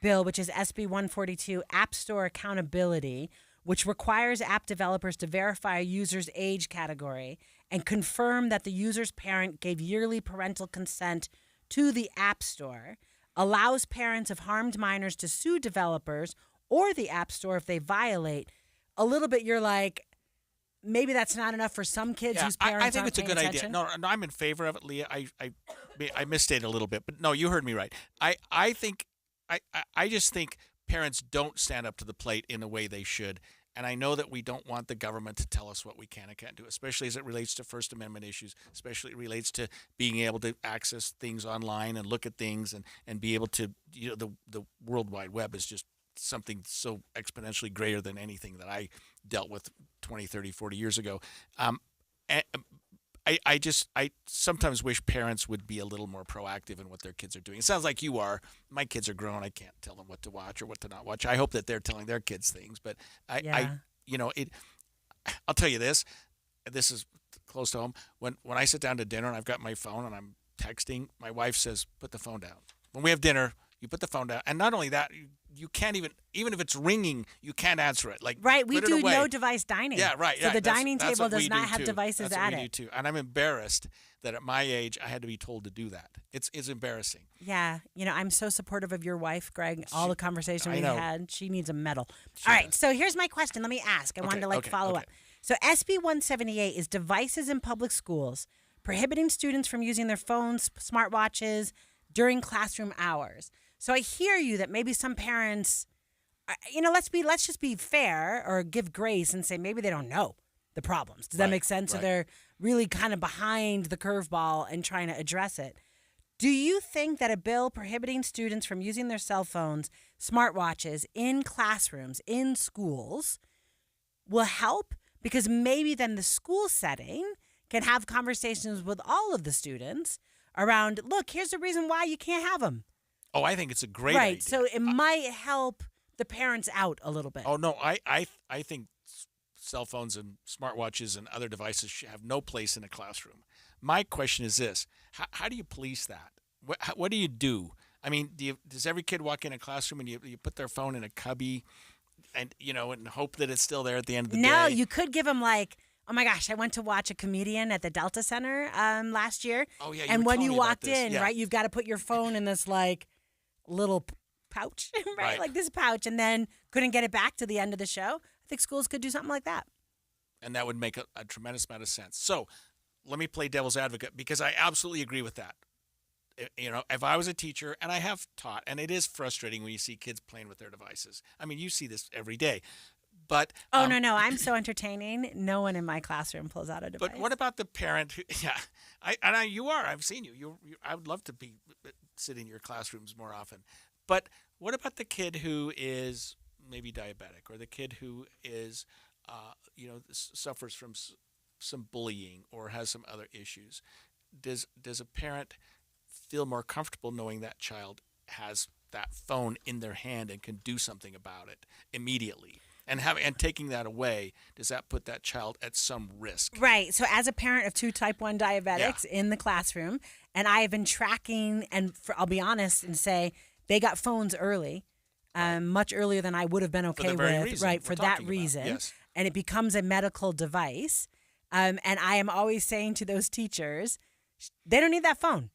bill, which is SB 142, App Store Accountability, which requires app developers to verify a user's age category and confirm that the user's parent gave yearly parental consent to the App Store, allows parents of harmed minors to sue developers or the App Store if they violate. A little bit, you're like, maybe that's not enough for some kids whose parents I think aren't it's a good paying idea. attention. No, I'm in favor of it, Leah. I misstated a little bit, but no, you heard me right. I just think parents don't stand up to the plate in the way they should. And I know that we don't want the government to tell us what we can and can't do, especially as it relates to First Amendment issues, especially it relates to being able to access things online and look at things and be able to, the World Wide Web is just something so exponentially greater than anything that I dealt with 20, 30, 40 years ago. I sometimes wish parents would be a little more proactive in what their kids are doing. It sounds like you are. My kids are grown. I can't tell them what to watch or what to not watch. I hope that they're telling their kids things, but I'll tell you this. This is close to home. When I sit down to dinner and I've got my phone and I'm texting, my wife says, "Put the phone down." When we have dinner, you put the phone down. And not only that, you can't even if it's ringing, you can't answer it. Like, right, we put it do away. no device dining. Yeah, right. So the dining that's table what does we not do have too. devices that's at what we it. do too. And I'm embarrassed that at my age I had to be told to do that. It's embarrassing. Yeah, I'm so supportive of your wife, Greg. All the conversation we know. had, she needs a medal. All right, so here's my question. Let me ask. I wanted to follow up. So SB 178 is devices in public schools prohibiting students from using their phones, smartwatches during classroom hours. So I hear you that maybe some parents, let's just be fair or give grace and say maybe they don't know the problems. Does that make sense? So they're really kind of behind the curveball and trying to address it. Do you think that a bill prohibiting students from using their cell phones, smartwatches in classrooms, in schools, will help? Because maybe then the school setting can have conversations with all of the students around, look, here's the reason why you can't have them. Oh, I think it's a great idea. Right, so it might help the parents out a little bit. Oh, no, I think cell phones and smartwatches and other devices should have no place in a classroom. My question is this. How do you police that? What do you do? I mean, does every kid walk in a classroom and you put their phone in a cubby and hope that it's still there at the end of the day? No, you could give them like, oh my gosh, I went to watch a comedian at the Delta Center last year. Oh, yeah, and when you walked this. in, right, you've got to put your phone in this like little pouch, right? Right. Like this pouch, and then couldn't get it back to the end of the show. I think schools could do something like that. And that would make a tremendous amount of sense. So let me play devil's advocate because I absolutely agree with that. You know, if I was a teacher, and I have taught, and it is frustrating when you see kids playing with their devices. I mean, you see this every day. But no, I'm so entertaining. No one in my classroom pulls out a device. But what about the parent who, you are. I've seen you. I would love to sit in your classrooms more often. But what about the kid who is maybe diabetic, or the kid who is, suffers from some bullying or has some other issues? Does a parent feel more comfortable knowing that child has that phone in their hand and can do something about it immediately? And taking that away, does that put that child at some risk? Right. So as a parent of 2 type 1 diabetics in the classroom, and I have been tracking, and I'll be honest and say they got phones early, much earlier than I would have been okay with. Right. For that reason. Yes. And it becomes a medical device. And I am always saying to those teachers, they don't need that phone.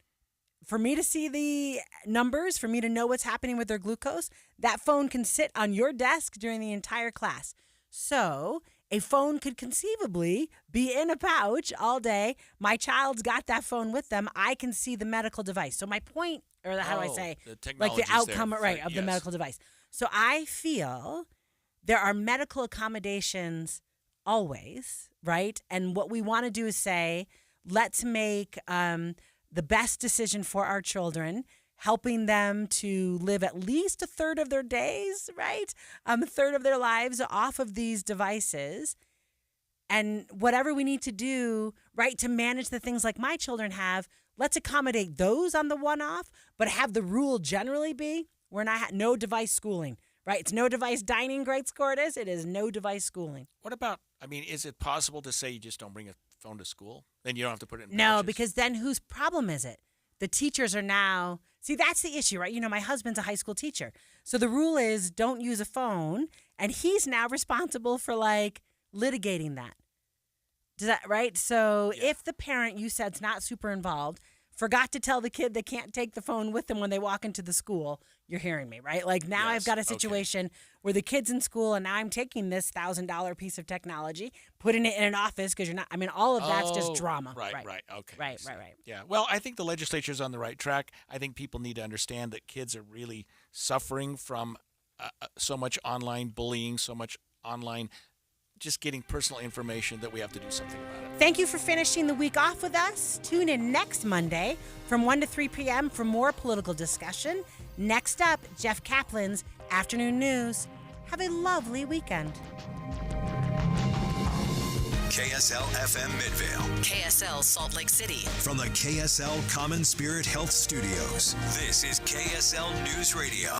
For me to see the numbers, for me to know what's happening with their glucose, that phone can sit on your desk during the entire class. So a phone could conceivably be in a pouch all day. My child's got that phone with them. I can see the medical device. So my point, or how do I say, like the outcome, right, of the medical device. So I feel there are medical accommodations always, right? And what we want to do is say, let's make the best decision for our children, helping them to live at least a third of their days, right? A third of their lives off of these devices. And whatever we need to do, right, to manage the things like my children have, let's accommodate those on the one-off, but have the rule generally be we're not no device schooling, right? It's no device dining, Great Scortis. It is no device schooling. What about, is it possible to say you just don't bring a phone to school? Then you don't have to put it in No, pouches? because then whose problem is it? The teachers are now, see, that's the issue, right? My husband's a high school teacher. So the rule is don't use a phone, and he's now responsible for litigating that. Does that, right? So if the parent you said's not super involved, forgot to tell the kid they can't take the phone with them when they walk into the school, you're hearing me, right? Now I've got a situation where the kid's in school and now I'm taking this $1,000 piece of technology, putting it in an office because you're not, all of that's just drama. Right, okay. Right. Yeah, well, I think the legislature's on the right track. I think people need to understand that kids are really suffering from so much online bullying, so much online just getting personal information that we have to do something about it. Thank you for finishing the week off with us. Tune in next Monday from 1 to 3 p.m. for more political discussion. Next up, Jeff Kaplan's Afternoon News. Have a lovely weekend. KSL FM Midvale. KSL Salt Lake City. From the KSL Common Spirit Health Studios, this is KSL News Radio.